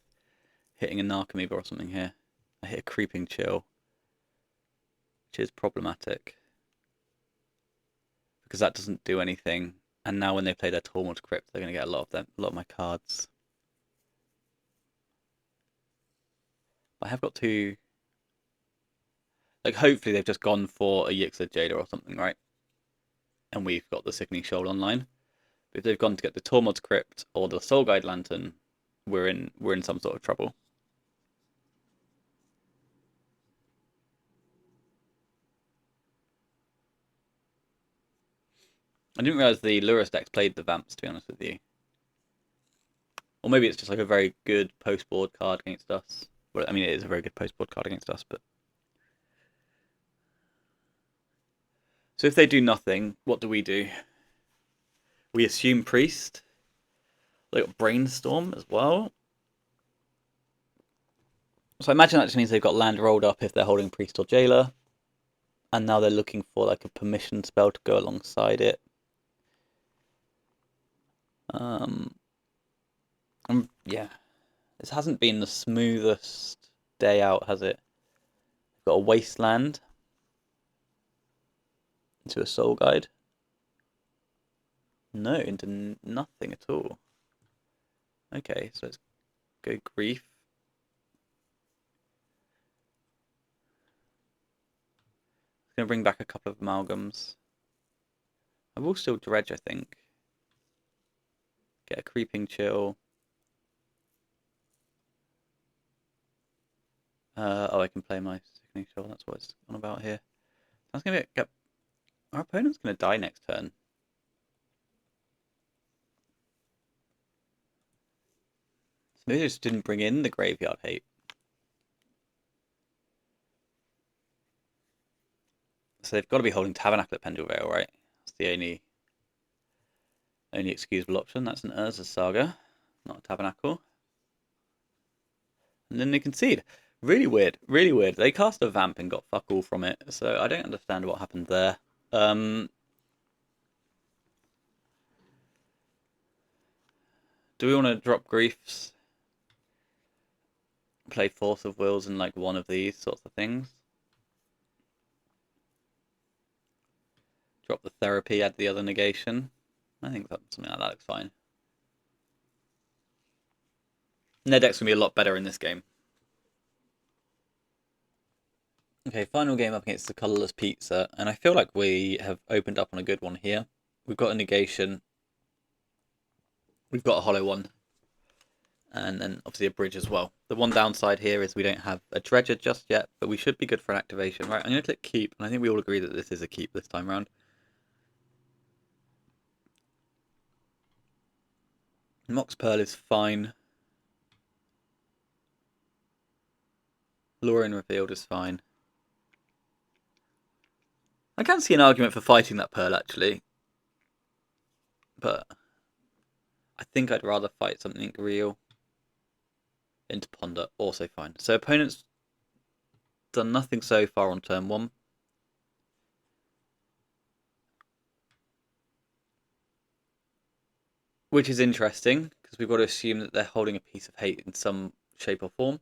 hitting a Narcomoeba or something here. I hit a Creeping Chill, which is problematic. Because that doesn't do anything. And now when they play their Tormod Crypt, they're going to get a lot of my cards. I have got 2... Like, hopefully they've just gone for a Yixlid Jailer or something, right? And we've got the Sickening Shoal online. But if they've gone to get the Tormod's Crypt or the Soul Guide Lantern, we're in some sort of trouble. I didn't realise the Lurrus decks played the Vamps, to be honest with you. Or maybe it's just like a very good post-board card against us. Well, I mean, it is a very good post-board card against us, but... So if they do nothing, what do? We assume Priest. They got Brainstorm as well. So I imagine that just means they've got land rolled up if they're holding Priest or Jailer. And now they're looking for like a permission spell to go alongside it. Yeah. This hasn't been the smoothest day out, has it? We've got a Wasteland into a Soul Guide. No, into nothing at all. Okay, so let's go Grief. It's going to bring back a couple of Amalgams. I will still Dredge, I think. Get a Creeping Chill. Oh, I can play my Sickening Chill, that's what it's on about here. That's going to get... Our opponent's going to die next turn. So maybe they just didn't bring in the Graveyard Hate. So they've got to be holding Tabernacle at Pendle Vale, right? That's the only excusable option. That's an Urza Saga, not a Tabernacle. And then they concede. Really weird, really weird. They cast a Vamp and got fuck all from it, so I don't understand what happened there. Do we want to drop Griefs? Play Force of Wills and like one of these sorts of things? Drop the Therapy, add the other negation. I think that something like that looks fine. And their deck's going to be a lot better in this game. Okay, final game up against the ColourlessPizza, and I feel like we have opened up on a good one here. We've got a negation. We've got a hollow one. And then obviously a bridge as well. The one downside here is we don't have a dredger just yet, but we should be good for an activation. Right, I'm going to click keep, and I think we all agree that this is a keep this time around. Mox Pearl is fine. Lauren revealed is fine. I can see an argument for fighting that Pearl actually, but I think I'd rather fight something real. Into Ponder, also fine. So opponent's done nothing so far on turn 1. Which is interesting, because we've got to assume that they're holding a piece of hate in some shape or form.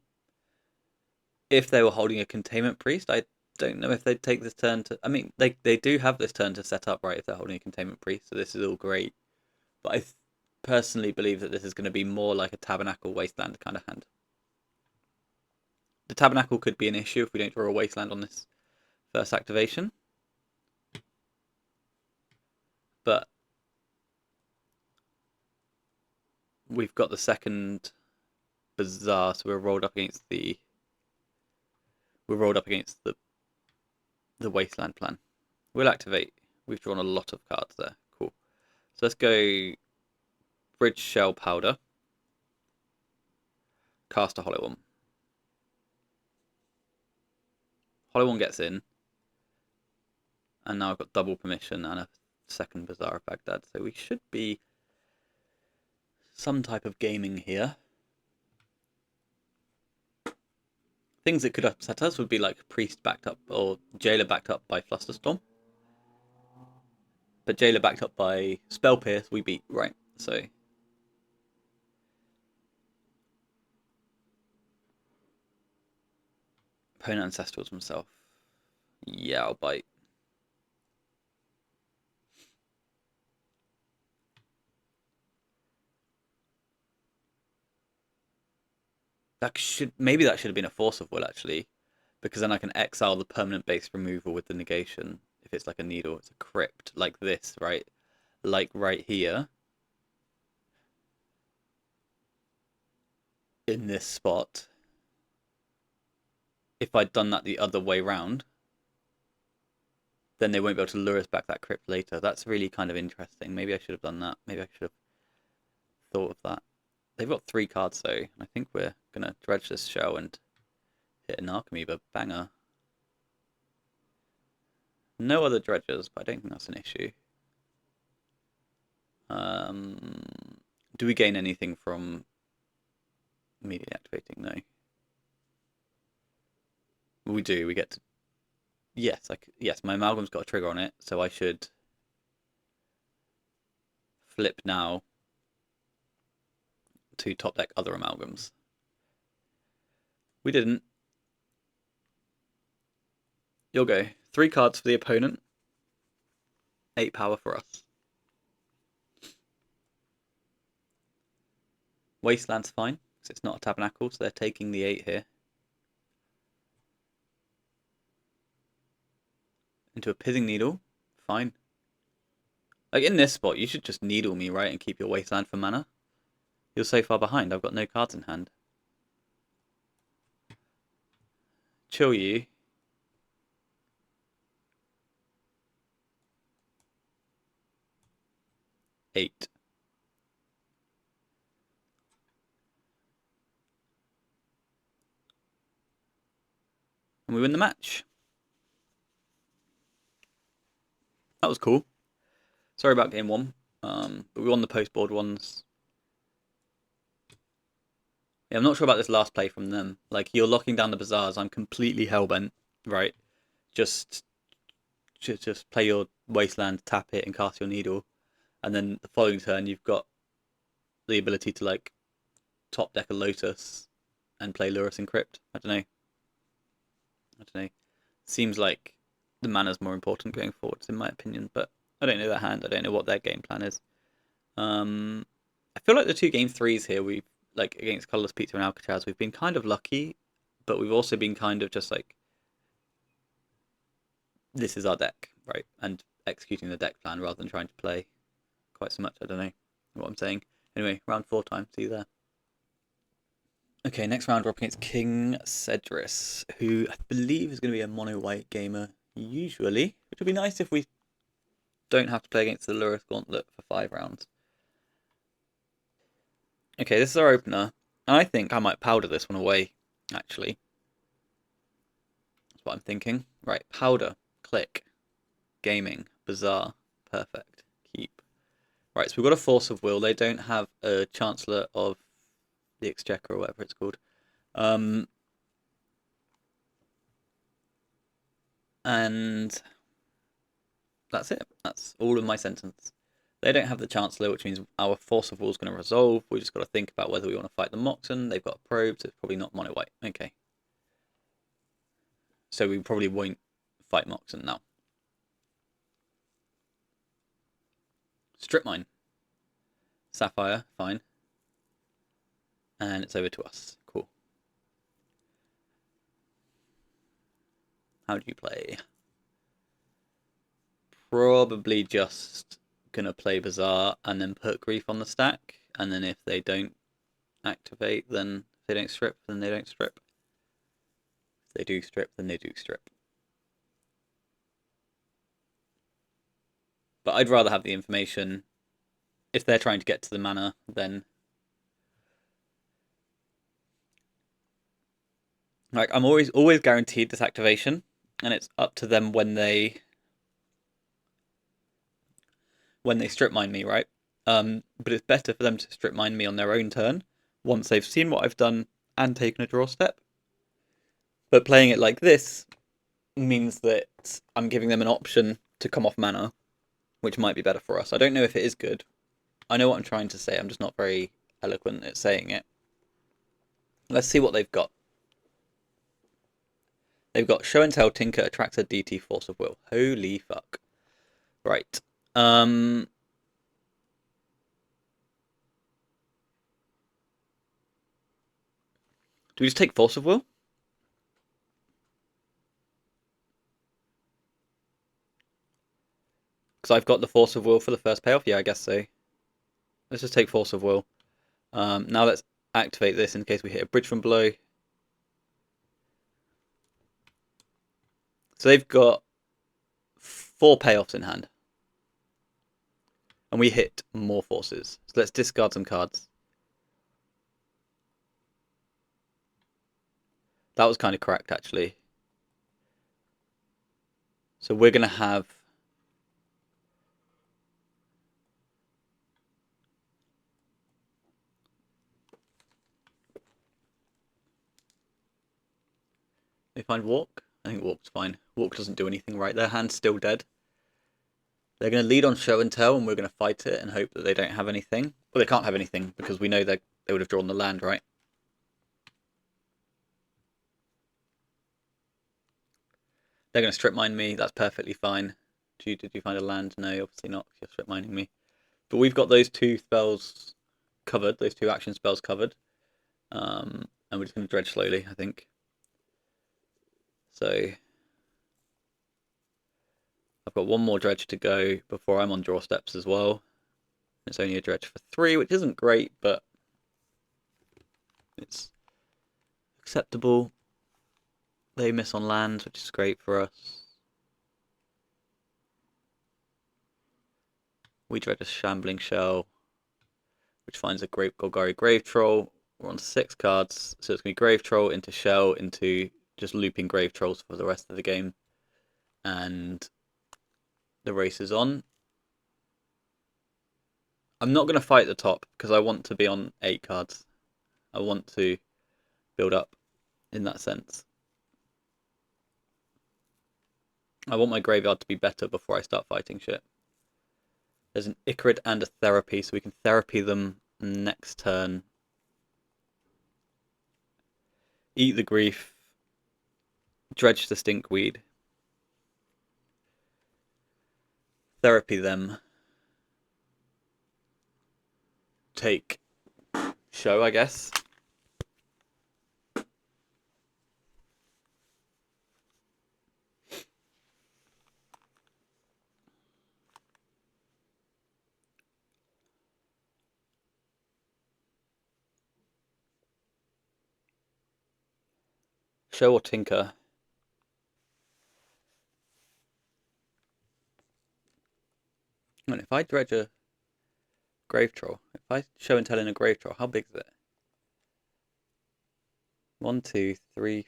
If they were holding a Containment Priest, I don't know if they'd take this turn to... I mean, they do have this turn to set up, right, if they're holding a Containment Priest, so this is all great. But I personally believe that this is going to be more like a Tabernacle Wasteland kind of hand. The Tabernacle could be an issue if we don't draw a Wasteland on this first activation. But we've got the second Bazaar, so we're rolled up against the Wasteland plan. We'll activate. We've drawn a lot of cards there. Cool. So let's go Bridge Shell Powder. Cast a Hollow One. Hollow One gets in. And now I've got double permission and a second Bazaar of Baghdad. So we should be some type of gaming here. Things that could upset us would be like Priest backed up or Jailer backed up by Flusterstorm. But Jailer backed up by Spell Pierce we beat, right? So opponent Ancestrals himself. Yeah, I'll bite. Maybe that should have been a Force of Will actually, because then I can exile the permanent base removal with the negation. If it's like a needle, it's a crypt like this, right? Like right here. In this spot. If I'd done that the other way round, then they won't be able to lure us back that crypt later. That's really kind of interesting. Maybe I should have done that. Maybe I should have thought of that. They've got 3 cards though. I think we're gonna dredge this shell and hit an Archimedes banger. No other dredges, but I don't think that's an issue. Do we gain anything from immediately activating? No. We do. We get to. Yes, yes. My amalgam's got a trigger on it, so I should flip now to top deck other amalgams. We didn't. You'll go 3 cards for the opponent, 8 power for us. Wasteland's fine, because it's not a tabernacle, so they're taking the 8 here. Into a pithing needle, fine. Like in this spot, you should just needle me, right, and keep your wasteland for mana. You're so far behind, I've got no cards in hand. Chill you. Eight. And we win the match. That was cool. Sorry about game 1. But we won the post board ones. Yeah, I'm not sure about this last play from them. Like, you're locking down the bazaars. I'm completely hellbent, right? Just play your wasteland, tap it, and cast your needle. And then the following turn, you've got the ability to, like, top deck a Lotus and play Lurrus and Crypt. I don't know. Seems like the mana's more important going forwards, in my opinion. But I don't know their hand. I don't know what their game plan is. I feel like the 2 game 3s here, we've, like, against ColourlessPizza and Alcatraz, we've been kind of lucky, but we've also been kind of just like, this is our deck, right? And executing the deck plan rather than trying to play quite so much. I don't know what I'm saying. Anyway, round 4 time. See you there. Okay, next round we're up against KingSedris, who I believe is going to be a mono-white gamer, usually, which would be nice if we don't have to play against the Lurrus Gauntlet for 5 rounds. Okay, this is our opener. I think I might powder this one away, actually. That's what I'm thinking. Right, powder, click, gaming, bazaar, perfect, keep. Right, so we've got a force of will. They don't have a Chancellor of the Exchequer or whatever it's called. And that's it. That's all of my sentence. They don't have the Chancellor, which means our force of will is going to resolve. We just got to think about whether we want to fight the Moxen. They've got a probe, so it's probably not mono-white. Okay. So we probably won't fight Moxen now. Strip mine. Sapphire, fine. And it's over to us. Cool. How do you play? Probably just gonna play Bazaar and then put Grief on the stack, and then if they don't activate, then if they don't strip, then they don't strip. If they do strip, then they do strip. But I'd rather have the information. If they're trying to get to the mana, then like I'm always guaranteed this activation, and it's up to them when they strip mine me, right? But it's better for them to strip mine me on their own turn once they've seen what I've done and taken a draw step. But playing it like this means that I'm giving them an option to come off mana, which might be better for us. I don't know if it is good. I know what I'm trying to say. I'm just not very eloquent at saying it. Let's see what they've got. They've got Show and Tell, Tinker, Attractor, DT, Force of Will. Holy fuck. Right. Do we just take Force of Will? Because I've got the Force of Will for the first payoff? Yeah, I guess so. Let's just take Force of Will. Now let's activate this in case we hit a bridge from below. So they've got 4 payoffs in hand. And we hit more forces. So let's discard some cards. That was kind of correct, actually. So we're going to have... They find Walk? I think Walk's fine. Walk doesn't do anything right. Their hand's still dead. They're going to lead on Show and Tell, and we're going to fight it and hope that they don't have anything. Well, they can't have anything, because we know they would have drawn the land, right? They're going to strip mine me. That's perfectly fine. Did you find a land? No, obviously not. You're strip mining me. But we've got those 2 spells covered. Those 2 action spells covered. And we're just going to dredge slowly, I think. So I've got 1 more dredge to go before I'm on draw steps as well. It's only a dredge for 3, which isn't great, but it's acceptable. They miss on lands, which is great for us. We dredge a Shambling Shell, which finds a Golgari Grave Troll. We're on 6 cards, so it's going to be Grave Troll into Shell into just looping Grave Trolls for the rest of the game. And the race is on. I'm not going to fight the top because I want to be on 8 cards. I want to build up in that sense. I want my graveyard to be better before I start fighting shit. There's an Icarid and a Therapy, so we can Therapy them next turn. Eat the Grief. Dredge the Stinkweed. Therapy them. Take Show, I guess. Show or Tinker. And if I dredge a Grave Troll, if I Show and Tell in a Grave Troll, how big is it? 1, 2, 3,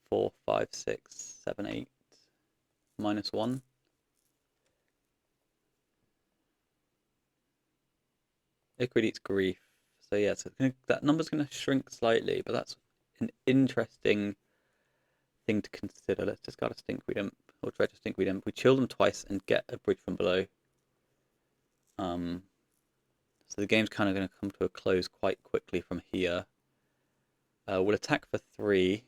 4, 5, 6, 7, 8. -1. Icarid eats Grief. So yeah, so that number's going to shrink slightly, but that's an interesting thing to consider. Let's discard a Stinkweed Imp, or dredge a Stinkweed Imp. We chill them twice and get a Bridge from Below. So the game's kind of going to come to a close quite quickly from here. We'll attack for 3.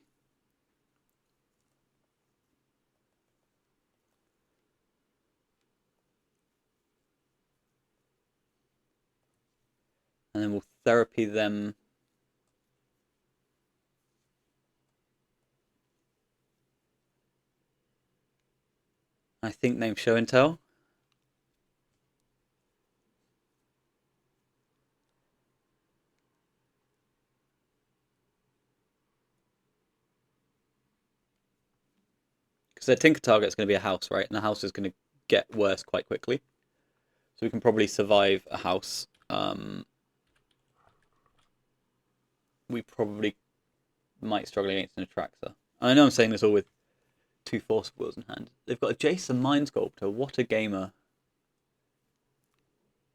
And then we'll Therapy them. I think name Show and Tell. Because their Tinker target is going to be a house, right? And the house is going to get worse quite quickly. So we can probably survive a house. We probably might struggle against an Atraxa. I know I'm saying this all with 2 Force Wheels in hand. They've got a Jason Mind Sculptor. What a gamer.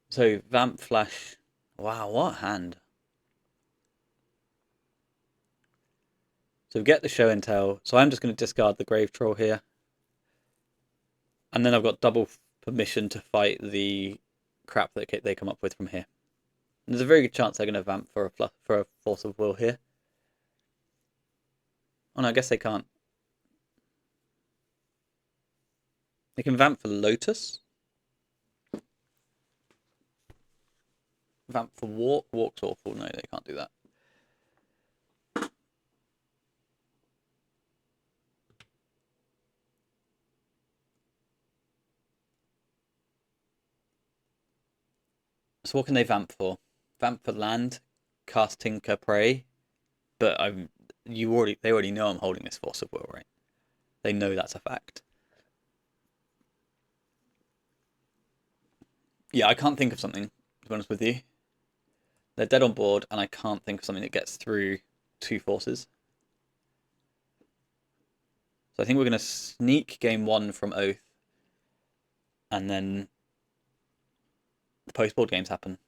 So, Vamp Flash. Wow, what hand. So, get the Show and Tell. So, I'm just going to discard the Grave Troll here. And then I've got double permission to fight the crap that they come up with from here. And there's a very good chance they're going to Vamp for a Force of Will here. Oh no, I guess they can't. They can Vamp for Lotus. Vamp for Walk. Walk's awful. No, they can't do that. So what can they Vamp for? Vamp for land, cast Tinker Prey. But they already know I'm holding this Force of Will, right? They know that's a fact. Yeah, I can't think of something, to be honest with you. They're dead on board, and I can't think of something that gets through 2 forces. So I think we're going to sneak game 1 from Oath, and then the post-board games happen.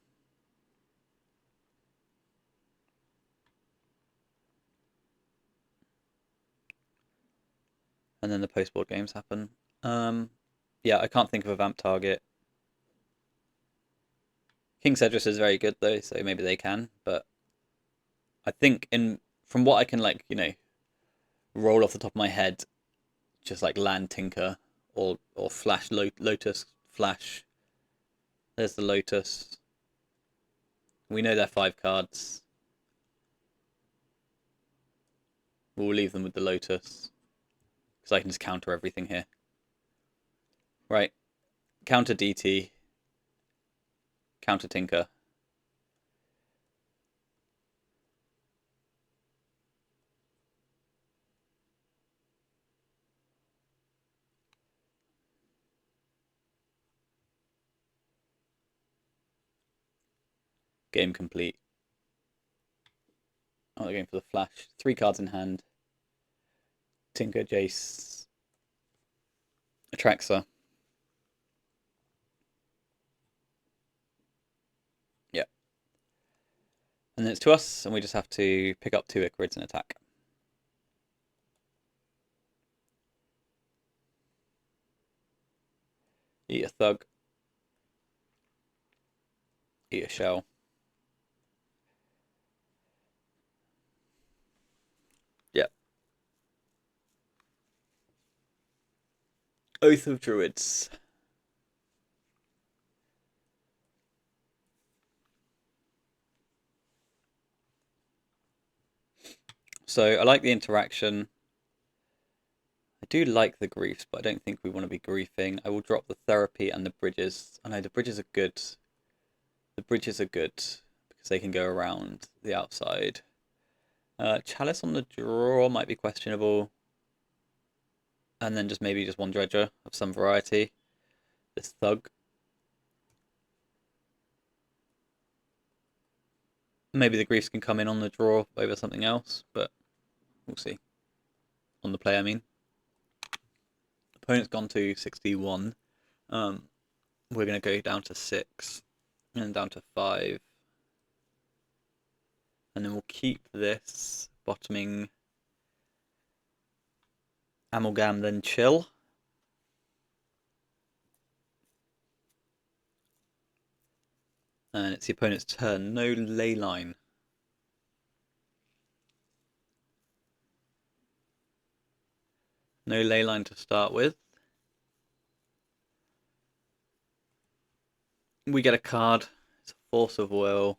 And then the post-board games happen. Yeah, I can't think of a vamp target. KingSedris is very good though, so maybe they can. But I think from what I can roll off the top of my head, just like land Tinker or flash Lotus flash. There's the Lotus. We know they're 5 cards. We'll leave them with the Lotus because I can just counter everything here. Right, counter DT, counter Tinker. Game complete. Oh, they're going for the flash. 3 cards in hand. Tinker, Jace, Atraxa. Yeah. And then it's to us, and we just have to pick up 2 Icarids and attack. Eat a Thug. Eat a Shell. Yeah. Oath of Druids. So I like the interaction. I do like the griefs, but I don't think we want to be griefing. I will drop the therapy and the bridges. I know the bridges are good. The bridges are good because they can go around the outside. Chalice on the draw might be questionable. And then maybe just 1 Dredger of some variety. This Thug. Maybe the griefs can come in on the draw over something else, but we'll see. On the play, I mean. Opponent's gone to 61. We're going to go down to 6 and then down to 5. And then we'll keep this bottoming Amalgam, then Chill. And it's the opponent's turn. No Leyline. No Leyline to start with. We get a card. It's a Force of Will.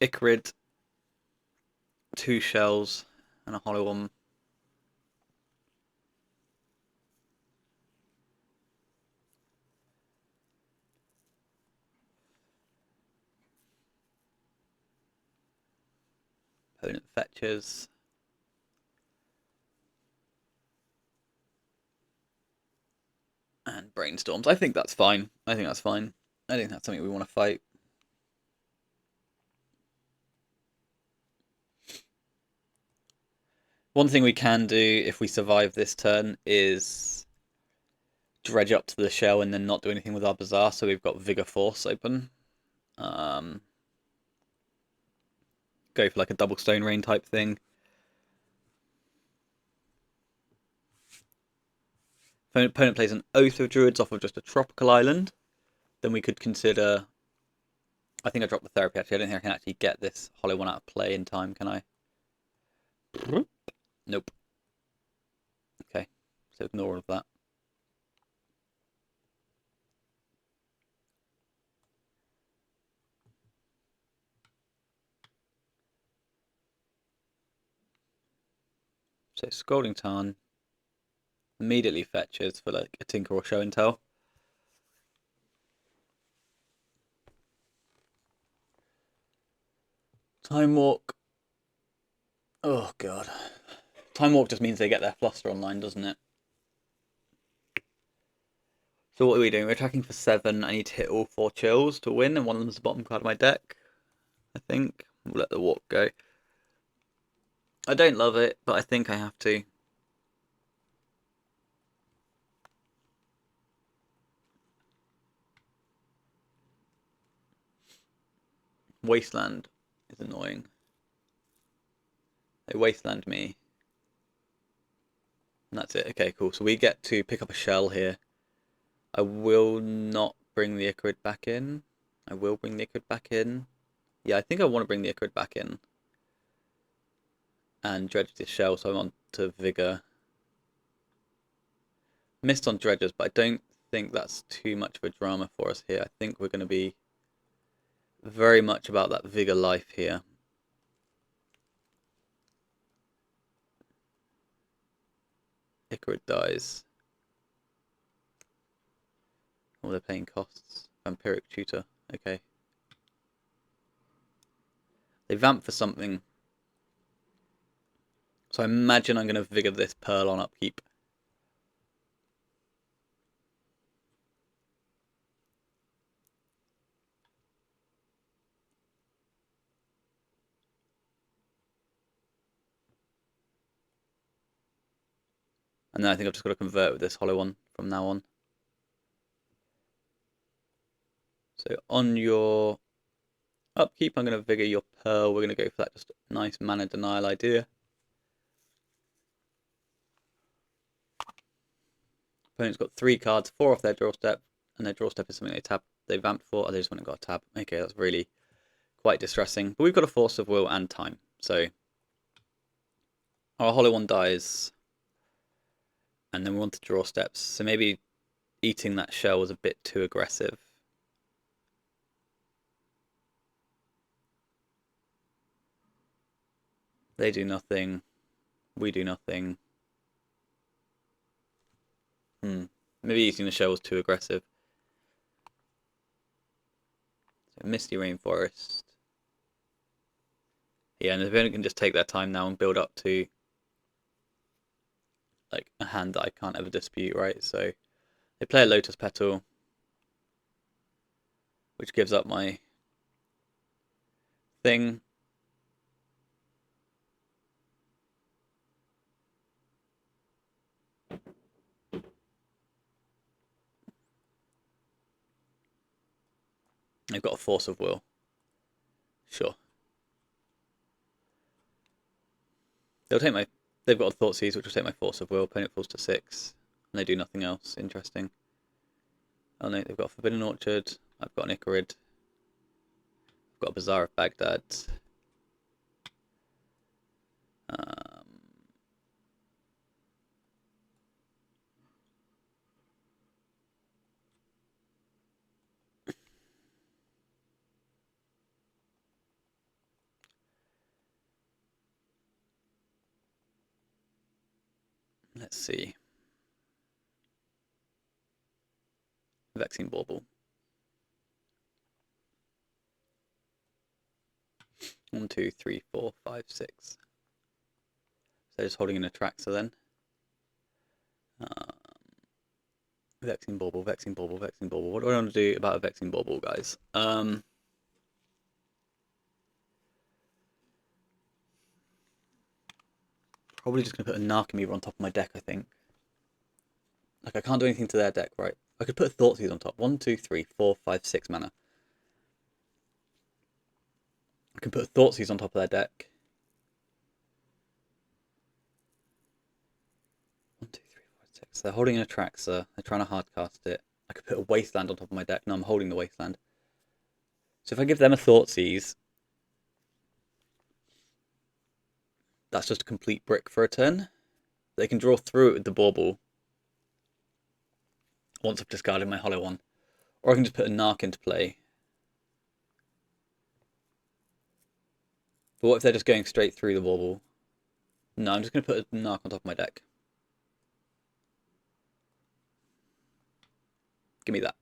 Icarid. 2 shells and a hollow one. Opponent fetches. And brainstorms. I think that's fine. I think that's fine. I think that's something we want to fight. One thing we can do if we survive this turn is dredge up to the shell and then not do anything with our Bazaar, so we've got Vigor Force open. Go for like a double Stone Rain type thing. Opponent plays an Oath of Druids off of just a tropical island. Then we could consider... I think I dropped the therapy actually. I don't think I can actually get this hollow one out of play in time, can I? Nope. Okay, so ignore all of that. So Scalding Tarn immediately fetches for like a Tinker or Show and Tell. Time Walk. Oh god. Time Walk just means they get their Fluster online, doesn't it? So what are we doing? We're attacking for 7. I need to hit all 4 chills to win, and one of them's the bottom card of my deck, I think. We'll let the walk go. I don't love it, but I think I have to. Wasteland is annoying. They wasteland me. And that's it. Okay, cool. So we get to pick up a shell here. I will not bring the Ichorid back in. I will bring the Ichorid back in. Yeah, I think I want to bring the Ichorid back in. And dredge this shell, so I'm on to Vigor. Missed on dredges, but I don't think that's too much of a drama for us here. I think we're going to be very much about that Vigor life here. Ichorid dies. Oh, they're paying costs. Vampiric Tutor. Okay. They vamp for something. So I imagine I'm going to Vigor this Pearl on upkeep. And then I think I've just got to convert with this hollow one from now on. So on your upkeep, I'm going to Vigor your Pearl. We're going to go for that just nice mana denial idea. Opponent's got 3 cards, 4 off their draw step, and their draw step is something they vamped for. Oh, they just went and got a tab. Okay, that's really quite distressing. But we've got a Force of Will and time. So our hollow one dies. And then we want to draw steps. So maybe eating that shell was a bit too aggressive. They do nothing. We do nothing. Maybe eating the shell was too aggressive. So Misty Rainforest. Yeah, and the opponent can just take their time now and build up to like a hand that I can't ever dispute, right? So they play a Lotus Petal, which gives up my thing. They've got a Force of Will. Sure. They'll take my. They've got a Thoughtseize, which will take my Force of Will. Opponent falls to 6, and they do nothing else. Interesting. Oh no, they've got a Forbidden Orchard. I've got an Ichorid. I've got a Bazaar of Baghdad. Let's see. Vexing Bauble. 1, 2, 3, 4, 5, 6. So just holding an Atraxa then. Vexing Bauble, Vexing Bauble, Vexing Bauble. What do I want to do about a Vexing Bauble, guys? Probably just going to put a Narcomoeba on top of my deck, I think. Like, I can't do anything to their deck, right? I could put a Thoughtseize on top. 1, 2, 3, 4, 5, 6 mana. I can put a Thoughtseize on top of their deck. 1, 2, 3, 4, 6. They're holding an Atraxa. They're trying to hardcast it. I could put a Wasteland on top of my deck. No, I'm holding the Wasteland. So if I give them a Thoughtseize, that's just a complete brick for a turn. They can draw through it with the Bauble once I've discarded my hollow one. Or I can just put a Narc into play. But what if they're just going straight through the Bauble? No, I'm just going to put a Narc on top of my deck. Give me that.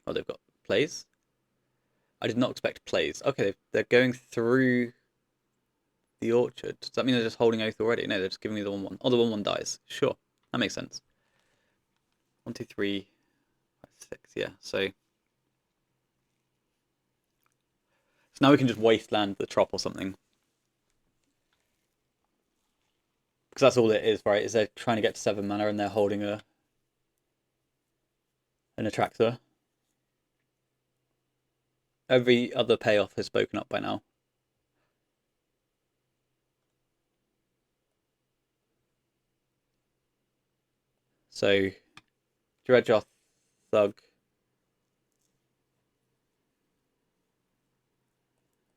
Oh, they've got plays. I did not expect plays. Okay, they're going through the orchard. Does that mean they're just holding oath already? No, they're just giving me the 1-1. Oh, the 1-1 dies. Sure, that makes sense. 1, 2, 3, 5, 6. Yeah, so now we can just wasteland the trop or something. Because that's all it is, right? Is they're trying to get to 7 mana and they're holding an attractor. Every other payoff has spoken up by now. So, Dredge our Thug.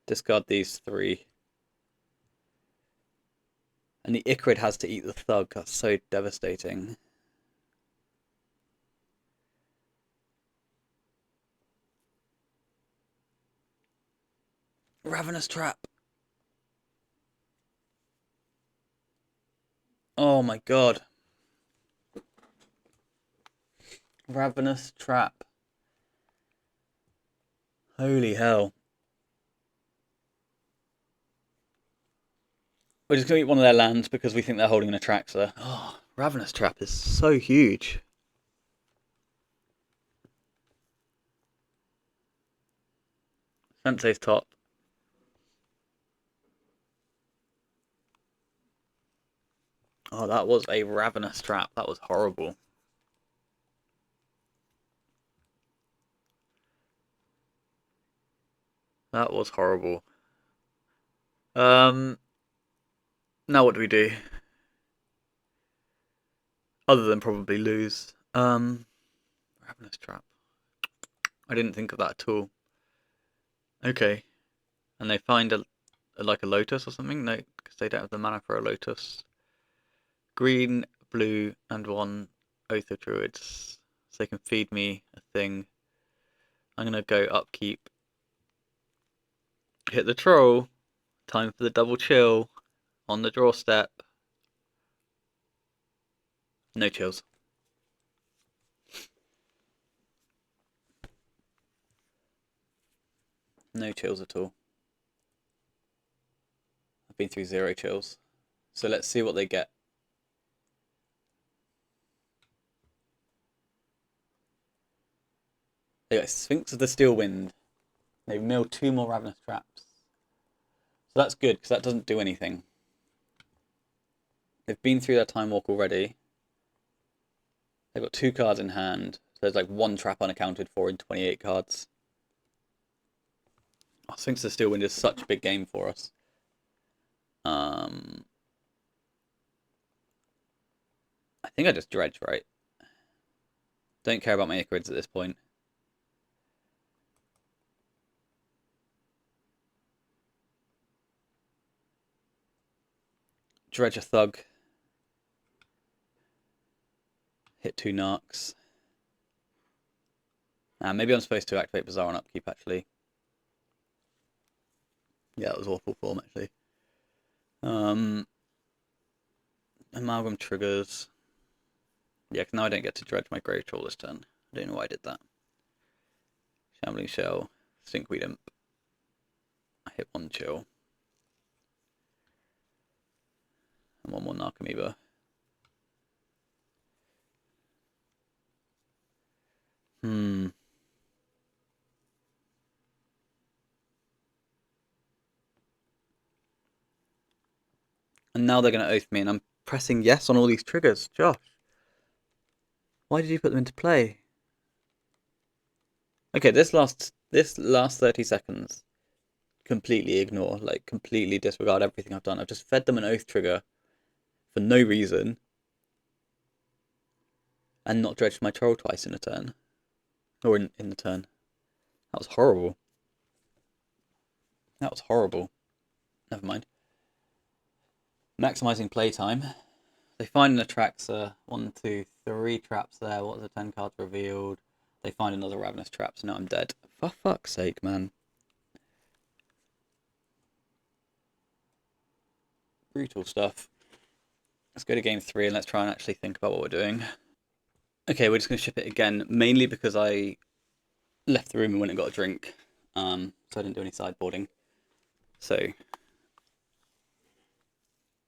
Discard these 3. And the Ichrid has to eat the Thug. That's so devastating. Ravenous Trap. Oh my god. Ravenous Trap. Holy hell. We're just going to eat one of their lands because we think they're holding an attractor. Oh, Ravenous Trap is so huge. Sensei's top. Oh, that was a Ravenous Trap. That was horrible. That was horrible. Now what do we do? Other than probably lose. Ravenous Trap. I didn't think of that at all. Okay. And they find like a Lotus or something? No, because they don't have the mana for a Lotus. Green, blue, and 1 Oath of Druids. So they can feed me a thing. I'm going to go upkeep. Hit the troll. Time for the double chill. On the draw step. No chills. No chills at all. I've been through 0 chills. So let's see what they get. They got Sphinx of the Steel Wind. They've milled 2 more Ravenous Traps. So that's good, because that doesn't do anything. They've been through their Time Walk already. They've got 2 cards in hand. So there's like 1 trap unaccounted for in 28 cards. Oh, Sphinx of the Steel Wind is such a big game for us. I think I just Dredge, right? Don't care about my Ichorids at this point. Dredge a Thug. Hit 2 Narcs. Maybe I'm supposed to activate Bazaar on upkeep, actually. Yeah, that was awful form, actually. Amalgam triggers. Yeah, because now I don't get to Dredge my Grave Troll this turn. I don't know why I did that. Shambling Shell. Stinkweed Imp. I hit 1 chill. And 1 more Narcomoeba. And now they're going to oath me, and I'm pressing yes on all these triggers. Josh, why did you put them into play? Okay, this last 30 seconds, completely ignore, like completely disregard everything I've done. I've just fed them an oath trigger for no reason, and not dredged my troll twice in a turn, or in the turn. That was horrible. That was horrible. Never mind. Maximizing playtime. They find an Atraxa. 1, 2, 3 traps there. What was the 10 cards revealed? They find another Ravenous Trap, so now I'm dead. For fuck's sake, man. Brutal stuff. Let's go to game 3 and let's try and actually think about what we're doing. Okay, we're just going to ship it again, mainly because I left the room and went and got a drink. so I didn't do any sideboarding. So,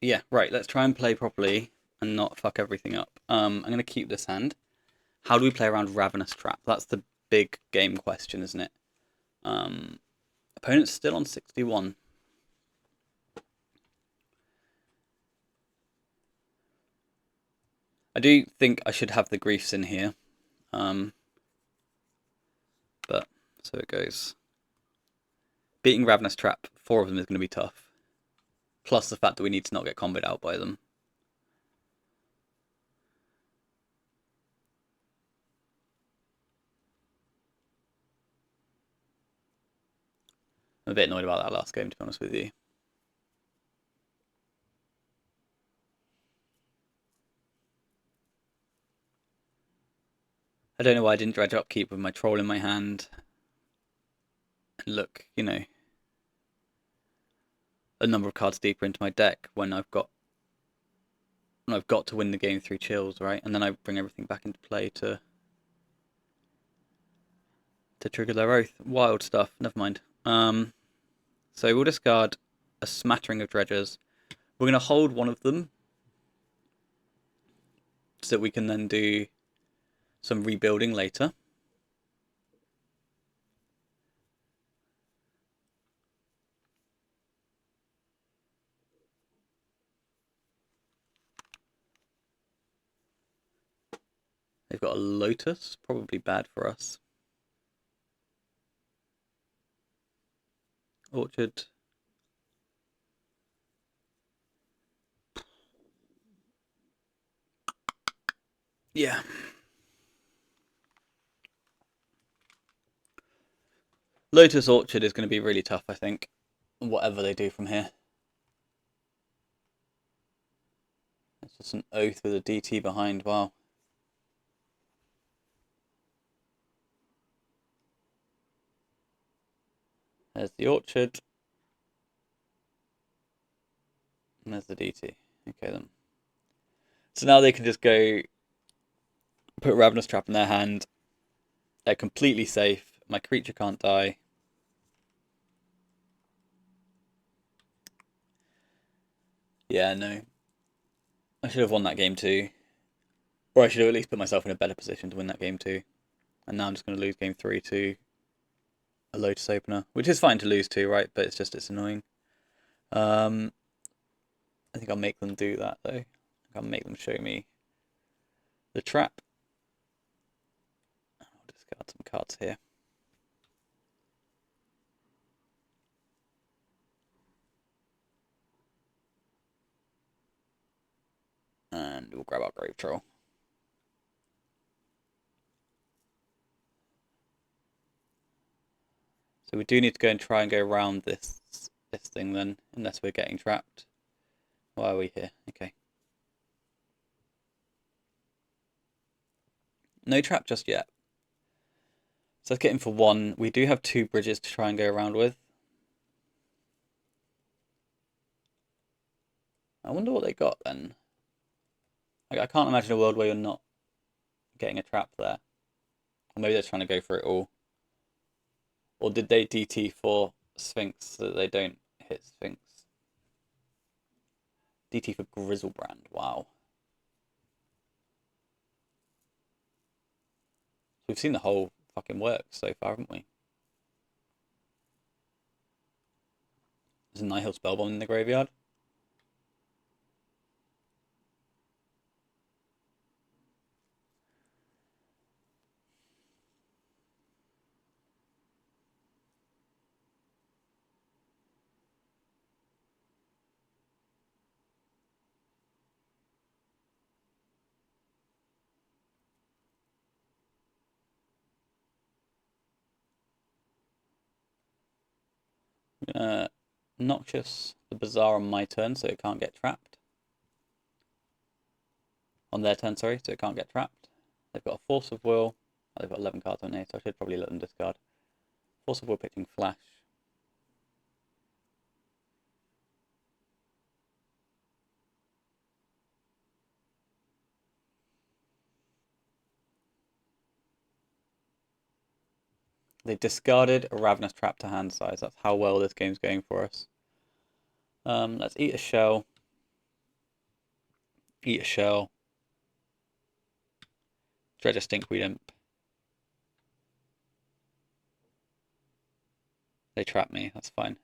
yeah, right, let's try and play properly and not fuck everything up. I'm going to keep this hand. How do we play around Ravenous Trap? That's the big game question, isn't it? Opponent's still on 61. I do think I should have the Griefs in here. But, so it goes. Beating Ravenous Trap, 4 of them is going to be tough. Plus the fact that we need to not get comboed out by them. I'm a bit annoyed about that last game, to be honest with you. I don't know why I didn't Dredge Upkeep with my Troll in my hand. And look, you know, a number of cards deeper into my deck when I've got to win the game through chills, right? And then I bring everything back into play to trigger their oath. Wild stuff. Never mind. So we'll discard a smattering of dredges. We're going to hold one of them so that we can then do some rebuilding later. They've got a Lotus, probably bad for us. Orchard. Yeah. Lotus Orchard is going to be really tough, I think. Whatever they do from here. It's just an oath with a DT behind. Wow. There's the Orchard. And there's the DT. Okay then. So now they can just go put Ravenous Trap in their hand. They're completely safe. My creature can't die. Yeah, no. I should have won that game too. Or I should have at least put myself in a better position to win that game too. And now I'm just going to lose game 3 to a Lotus opener. Which is fine to lose to, right? But it's annoying. I think I'll make them do that though. I think I'll make them show me the trap. I'll discard some cards here. And we'll grab our Grave Troll. So we do need to go and try and go around this thing then, unless we're getting trapped. Why are we here? Okay. No trap just yet. So let's get in for 1. We do have 2 bridges to try and go around with. I wonder what they got then. I can't imagine a world where you're not getting a trap there. Or maybe they're trying to go for it all. Or did they DT for Sphinx so that they don't hit Sphinx? DT for Grizzlebrand, wow. We've seen the whole fucking work so far, haven't we? There's a Nihil Spellbomb in the graveyard. Noxious the Bazaar on my turn so it can't get trapped. On their turn, sorry, so it can't get trapped. They've got a Force of Will. Oh, they've got 11 cards on here, so I should probably let them discard. Force of Will pitching Flash. They discarded a Ravenous Trap to hand size. That's how well this game's going for us. Let's eat a shell. Eat a shell. Dredge a Stinkweed Imp. They trap me, that's fine.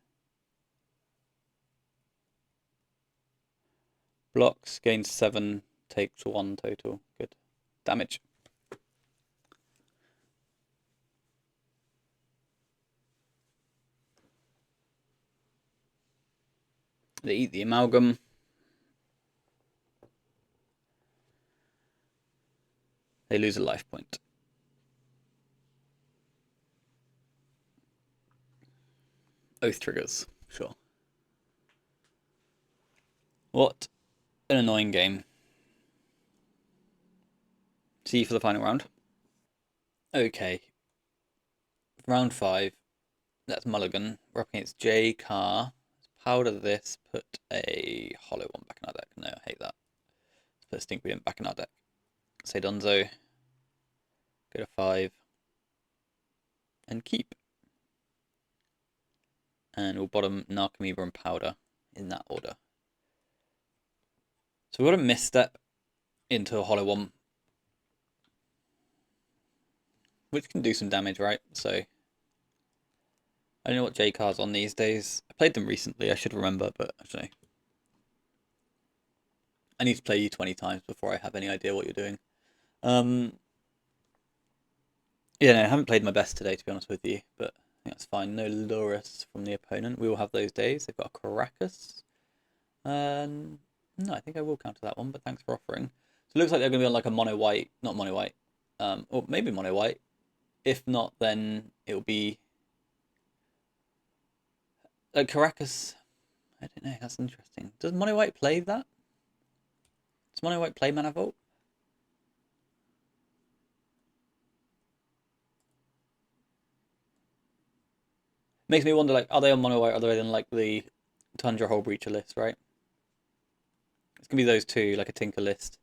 Blocks, gains 7, takes 1 total. Good. Damage. They eat the Amalgam. They lose a life point. Oath triggers, sure. What an annoying game. See you for the final round. Okay. Round 5. That's Mulligan. We're up against J. Carr. Let's powder this, put a hollow one back in our deck. No, I hate that. Let's put a Stinkweed back in our deck. Say Dunzo. Go to 5. And keep. And we'll bottom Narcomoeba and Powder in that order. So we've got a misstep into a hollow one, which can do some damage, right? So I don't know what J cards on these days. I played them recently, I should remember, but I don't know. I need to play you 20 times before I have any idea what you're doing. Yeah, no, I haven't played my best today, to be honest with you, but I think that's fine. No Lurrus from the opponent. We will have those days. They've got a Caracas. No, I think I will counter that one, but thanks for offering. So it looks like they're going to be on like a mono white, not mono white, or maybe mono white. If not, then it'll be like Caracas. I don't know. That's interesting. Does mono white play that? Does mono white play Mana Vault? Makes me wonder, like, are they on mono white other than like the Tundra Hole Breacher list, right? It's gonna be those two, like a Tinker list.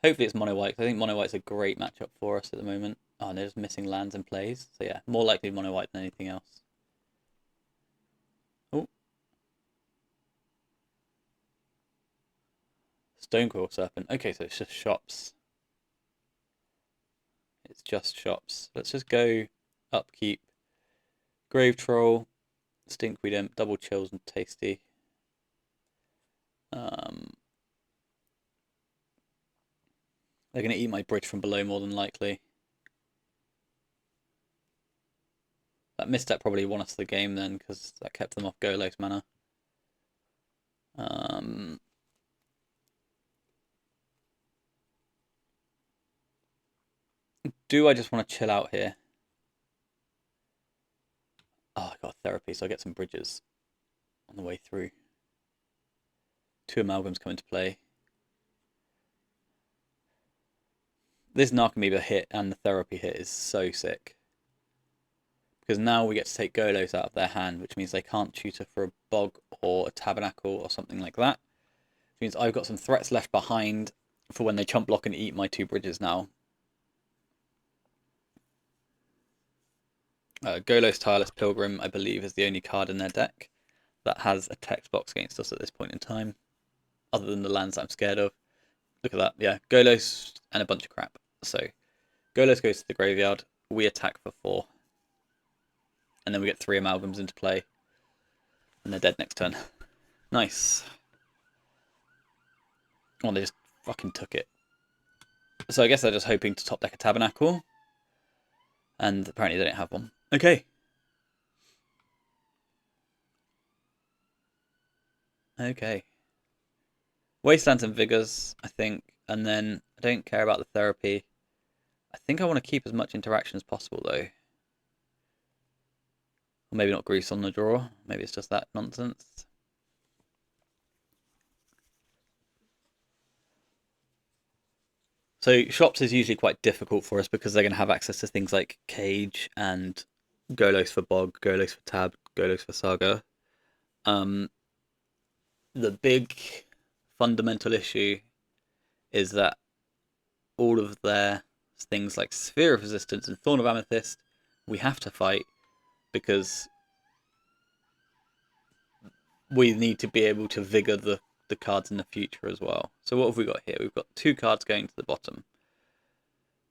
Hopefully it's mono white, because I think mono white's a great matchup for us at the moment. Oh, and they're just missing lands and plays. So yeah, more likely mono white than anything else. Oh. Stonecoil Serpent. Okay, so it's just shops. It's just shops. Let's just go upkeep. Grave Troll, Stinkweed Imp, Double Chills, and Tasty. They're going to eat my bridge from below more than likely. That misstep probably won us the game then, because that kept them off Golos mana. Do I just want to chill out here? Oh, I got therapy, so I get some bridges on the way through. 2 Amalgams come into play. This Narcomoeba hit and the therapy hit is so sick. Because now we get to take Golos out of their hand, which means they can't tutor for a Bog or a Tabernacle or something like that. Which means I've got some threats left behind for when they chump block and eat my 2 bridges now. Golos Tireless Pilgrim, I believe, is the only card in their deck that has a text box against us at this point in time, other than the lands I'm scared of. Look at that, yeah, Golos and a bunch of crap. So Golos goes to the graveyard, we attack for 4, and then we get 3 Amalgams into play, and they're dead next turn. Nice. Oh, they just fucking took it. So I guess they're just hoping to top deck a Tabernacle, and apparently they don't have one. Okay. Okay. Wastelands and Vigors, I think, and then I don't care about the therapy. I think I want to keep as much interaction as possible, though. Or maybe not Grease on the draw. Maybe it's just that nonsense. So shops is usually quite difficult for us because they're going to have access to things like Cage and Golos for Bog, Golos for Tab, Golos for Saga. The big fundamental issue is that all of their things like Sphere of Resistance and Thorn of Amethyst we have to fight because we need to be able to vigor the cards in the future as well. So what have we got here? We've got 2 cards going to the bottom.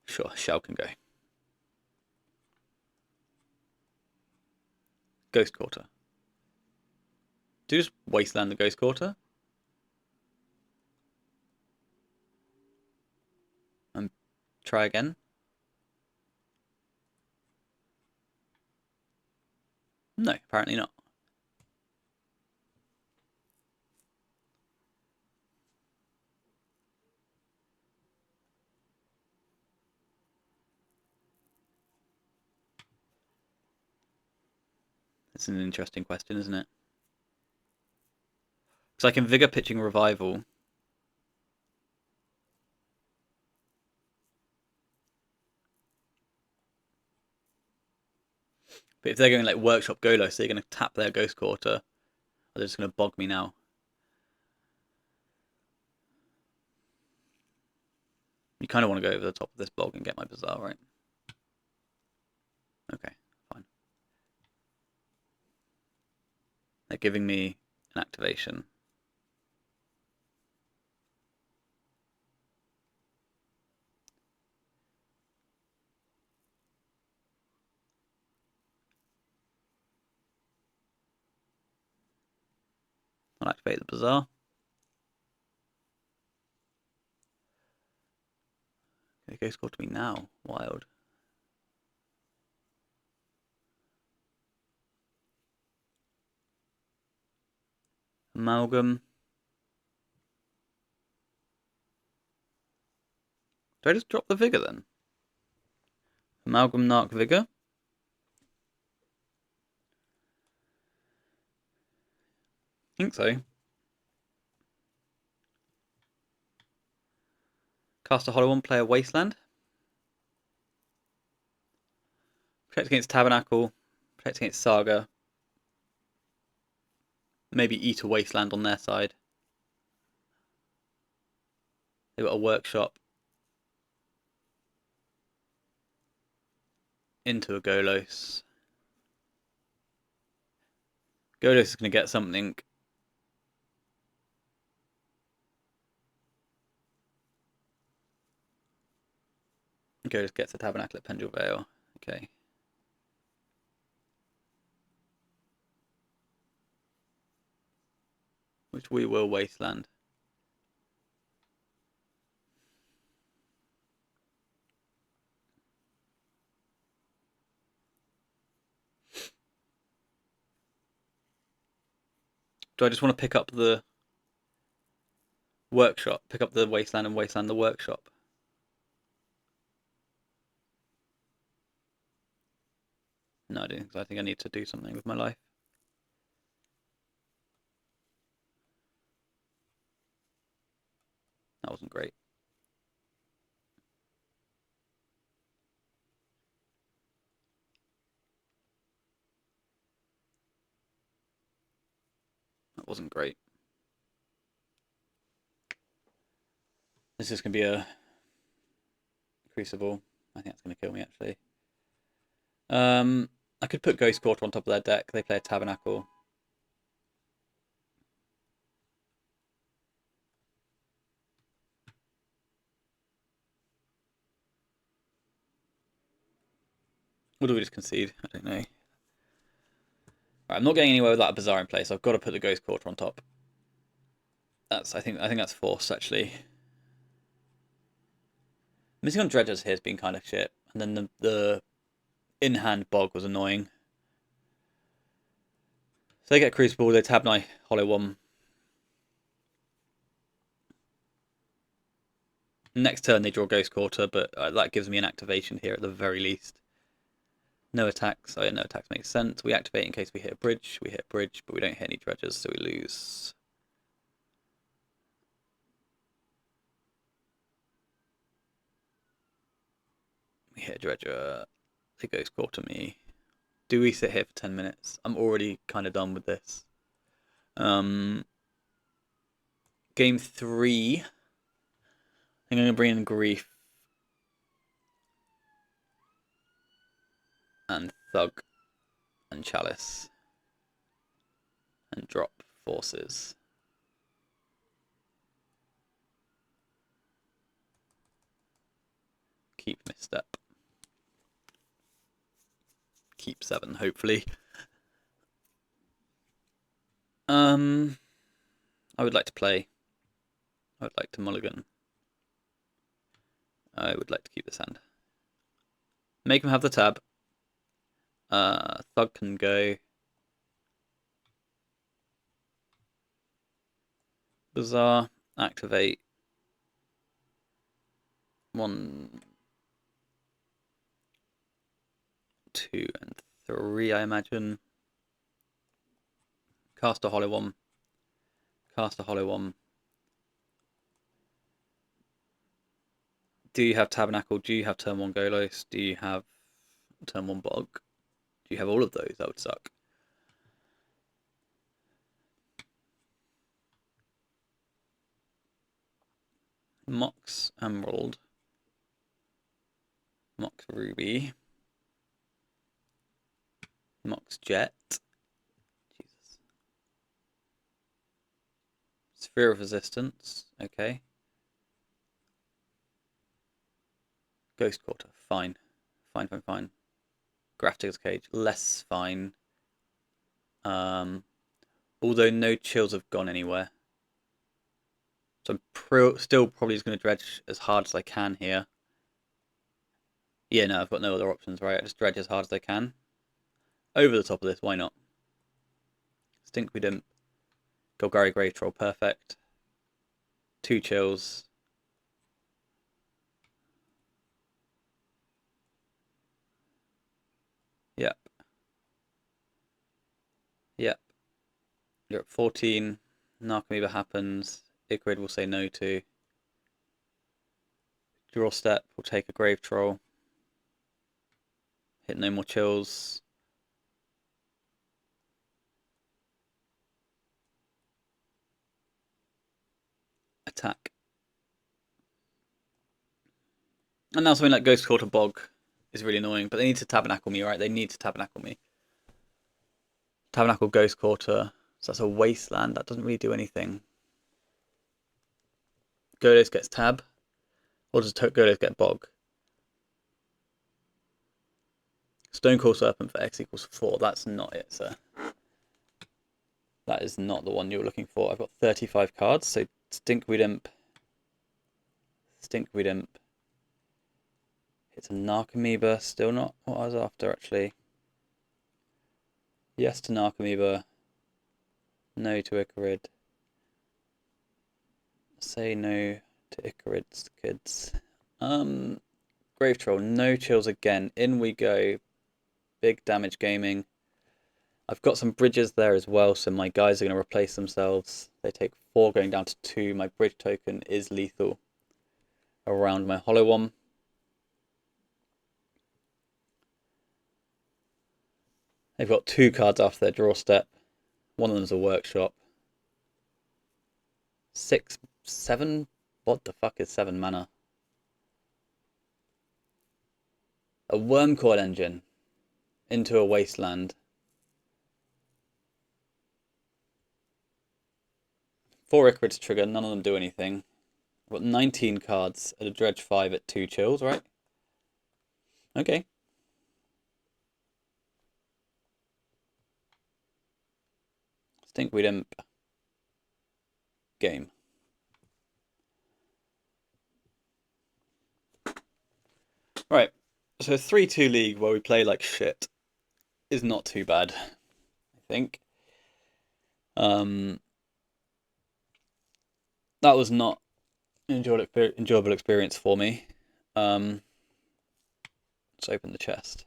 Sure, Shell can go. Ghost Quarter. Do you just wasteland the Ghost Quarter? And try again? No, apparently not. It's an interesting question, isn't it? Because I can Vigor pitching Revival. But if they're going like Workshop Golos, they're going to tap their Ghost Quarter. Or they're just going to bog me now. You kind of want to go over the top of this bog and get my Bazaar, right? Okay, fine. They're giving me an activation. I'll activate the Bazaar. Okay, Ghost Quarter me now. Wild. Amalgam. Do I just drop the Vigor then? Amalgam, Narc, Vigor? I think so. Cast a Hollow One, play a Wasteland. Protect against Tabernacle. Protect against Saga. Maybe eat a Wasteland on their side. They've got a Workshop. Into a Golos. Golos is going to get something. Golos gets a Tabernacle at Pendule Vale. Okay. Which we will Wasteland. Do I just want to pick up the Workshop? Pick up the Wasteland and Wasteland the Workshop? No, I don't think so. I think I need to do something with my life. That wasn't great. That wasn't great. This is going to be a Crucible. I think that's going to kill me, actually. I could put Ghost Quarter on top of their deck. They play a Tabernacle. Or do we just concede? I don't know. Right, I'm not getting anywhere without a Bazaar in place. So I've got to put the Ghost Quarter on top. I think that's forced, actually. Missing on Dredges here has been kind of shit. And then the in-hand bog was annoying. So they get Crucible, they tab my Hollow One. Next turn they draw Ghost Quarter, but that gives me an activation here at the very least. No attacks. Oh yeah, no attacks makes sense. We activate in case we hit a bridge. We hit a bridge, but we don't hit any Dredges, so we lose. We hit a Dredger. They Ghost Quarter me. Do we sit here for 10 minutes? I'm already kind of done with this. Game 3. I think I'm going to bring in Grief. and Thug and Chalice and drop Forces. Keep Misstep. Keep 7, hopefully. I would like to play. I would like to mulligan. I would like to keep this hand. Make him have the tab. Thug can go. Bazaar, activate. 1, 2, and 3, I imagine. Cast a Hollow One. Cast a Hollow One. Do you have Tabernacle? Do you have turn 1 Golos? Do you have turn 1 Bog? Do you have all of those? That would suck. Mox Emerald. Mox Ruby. Mox Jet. Jesus. Sphere of Resistance. Okay. Ghost Quarter. Fine. Fine, fine, fine. Graftig's Cage. Less fine. Although no chills have gone anywhere. So I'm still probably just going to dredge as hard as I can here. Yeah, no, I've got no other options, right? I just dredge as hard as I can. Over the top of this, why not? Stinkweed Imp. Golgari Grave Troll, perfect. 2 chills. Yep. Yep. You're at 14. Narcomoeba happens. Icarid will say no to. Draw Step will take a Grave Troll. Hit no more chills. Attack. And now something like Ghost Quarter Bog is really annoying, but they need to Tabernacle me, right? They need to Tabernacle me. Tabernacle Ghost Quarter. So that's a Wasteland. That doesn't really do anything. Golos gets Tab. Or does Golos get Bog? Stonecoil Serpent for X equals 4. That's not it, sir. That is not the one you're looking for. I've got 35 cards, so Stinkweed Imp. Stinkweed Imp. It's a Narcomoeba. Still not what I was after, actually. Yes to Narcomoeba. No to Icarid. Say no to Icarid's kids. Grave Troll. No chills again. In we go. Big damage gaming. I've got some bridges there as well, so my guys are going to replace themselves. They take 4 going down to 2. My bridge token is lethal around my Hollow One. They've got 2 cards after their draw step. One of them is a Workshop. 6, 7? What the fuck is 7 mana? A Wormcoil Engine into a Wasteland. 4 Icarids trigger, none of them do anything. I've got 19 cards at a Dredge 5 at 2 chills, right? Okay. Stinkweed Imp. Game. Right, so 3-2 league where we play like shit is not too bad, I think. That was not an enjoyable experience for me. Let's open the chest.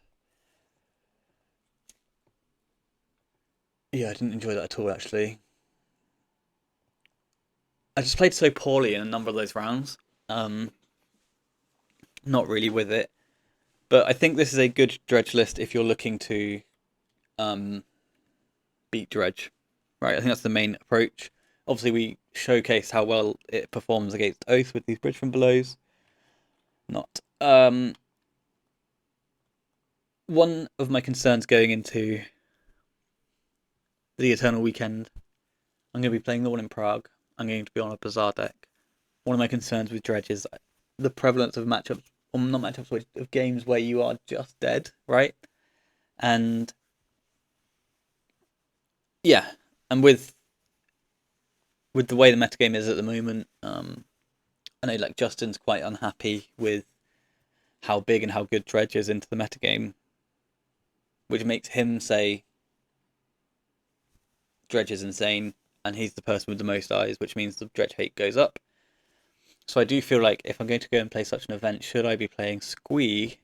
Yeah, I didn't enjoy that at all, actually. I just played so poorly in a number of those rounds. Not really with it. But I think this is a good Dredge list if you're looking to beat Dredge. Right, I think that's the main approach. Obviously, we showcase how well it performs against Oath with these Bridge from Belows. Not one of my concerns going into the Eternal Weekend, I'm going to be playing the one in Prague. I'm going to be on a Bazaar deck. One of my concerns with Dredge is the prevalence of matchups, or not matchups, of games where you are just dead, right? And yeah, and with the way the metagame is at the moment, I know like Justin's quite unhappy with how big and how good Dredge is into the metagame, which makes him say Dredge is insane, and he's the person with the most eyes, which means the Dredge hate goes up. So I do feel like if I'm going to go and play such an event, should I be playing Squee,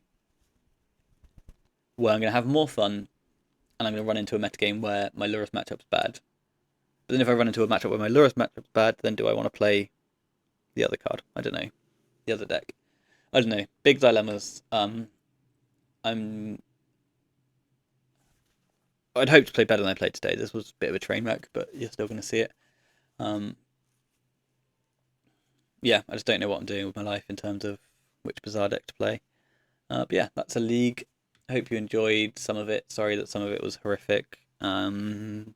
where I'm going to have more fun, and I'm going to run into a metagame where my Lurrus matchup's bad. But then if I run into a matchup where my Lurrus matchup's bad, then do I want to play the other card? I don't know. The other deck. I don't know. Big dilemmas. I'd hope to play better than I played today. This was a bit of a train wreck, but you're still going to see it. Yeah, I just don't know what I'm doing with my life in terms of which Bazaar deck to play. But yeah, that's a league. I hope you enjoyed some of it. Sorry that some of it was horrific. Don't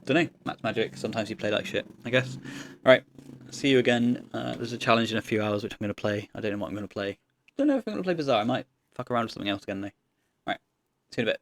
know. Match magic. Sometimes you play like shit, I guess. Alright, see you again. There's a challenge in a few hours which I'm going to play. I don't know what I'm going to play. I don't know if I'm going to play Bazaar. I might fuck around with something else again though. Alright, see you in a bit.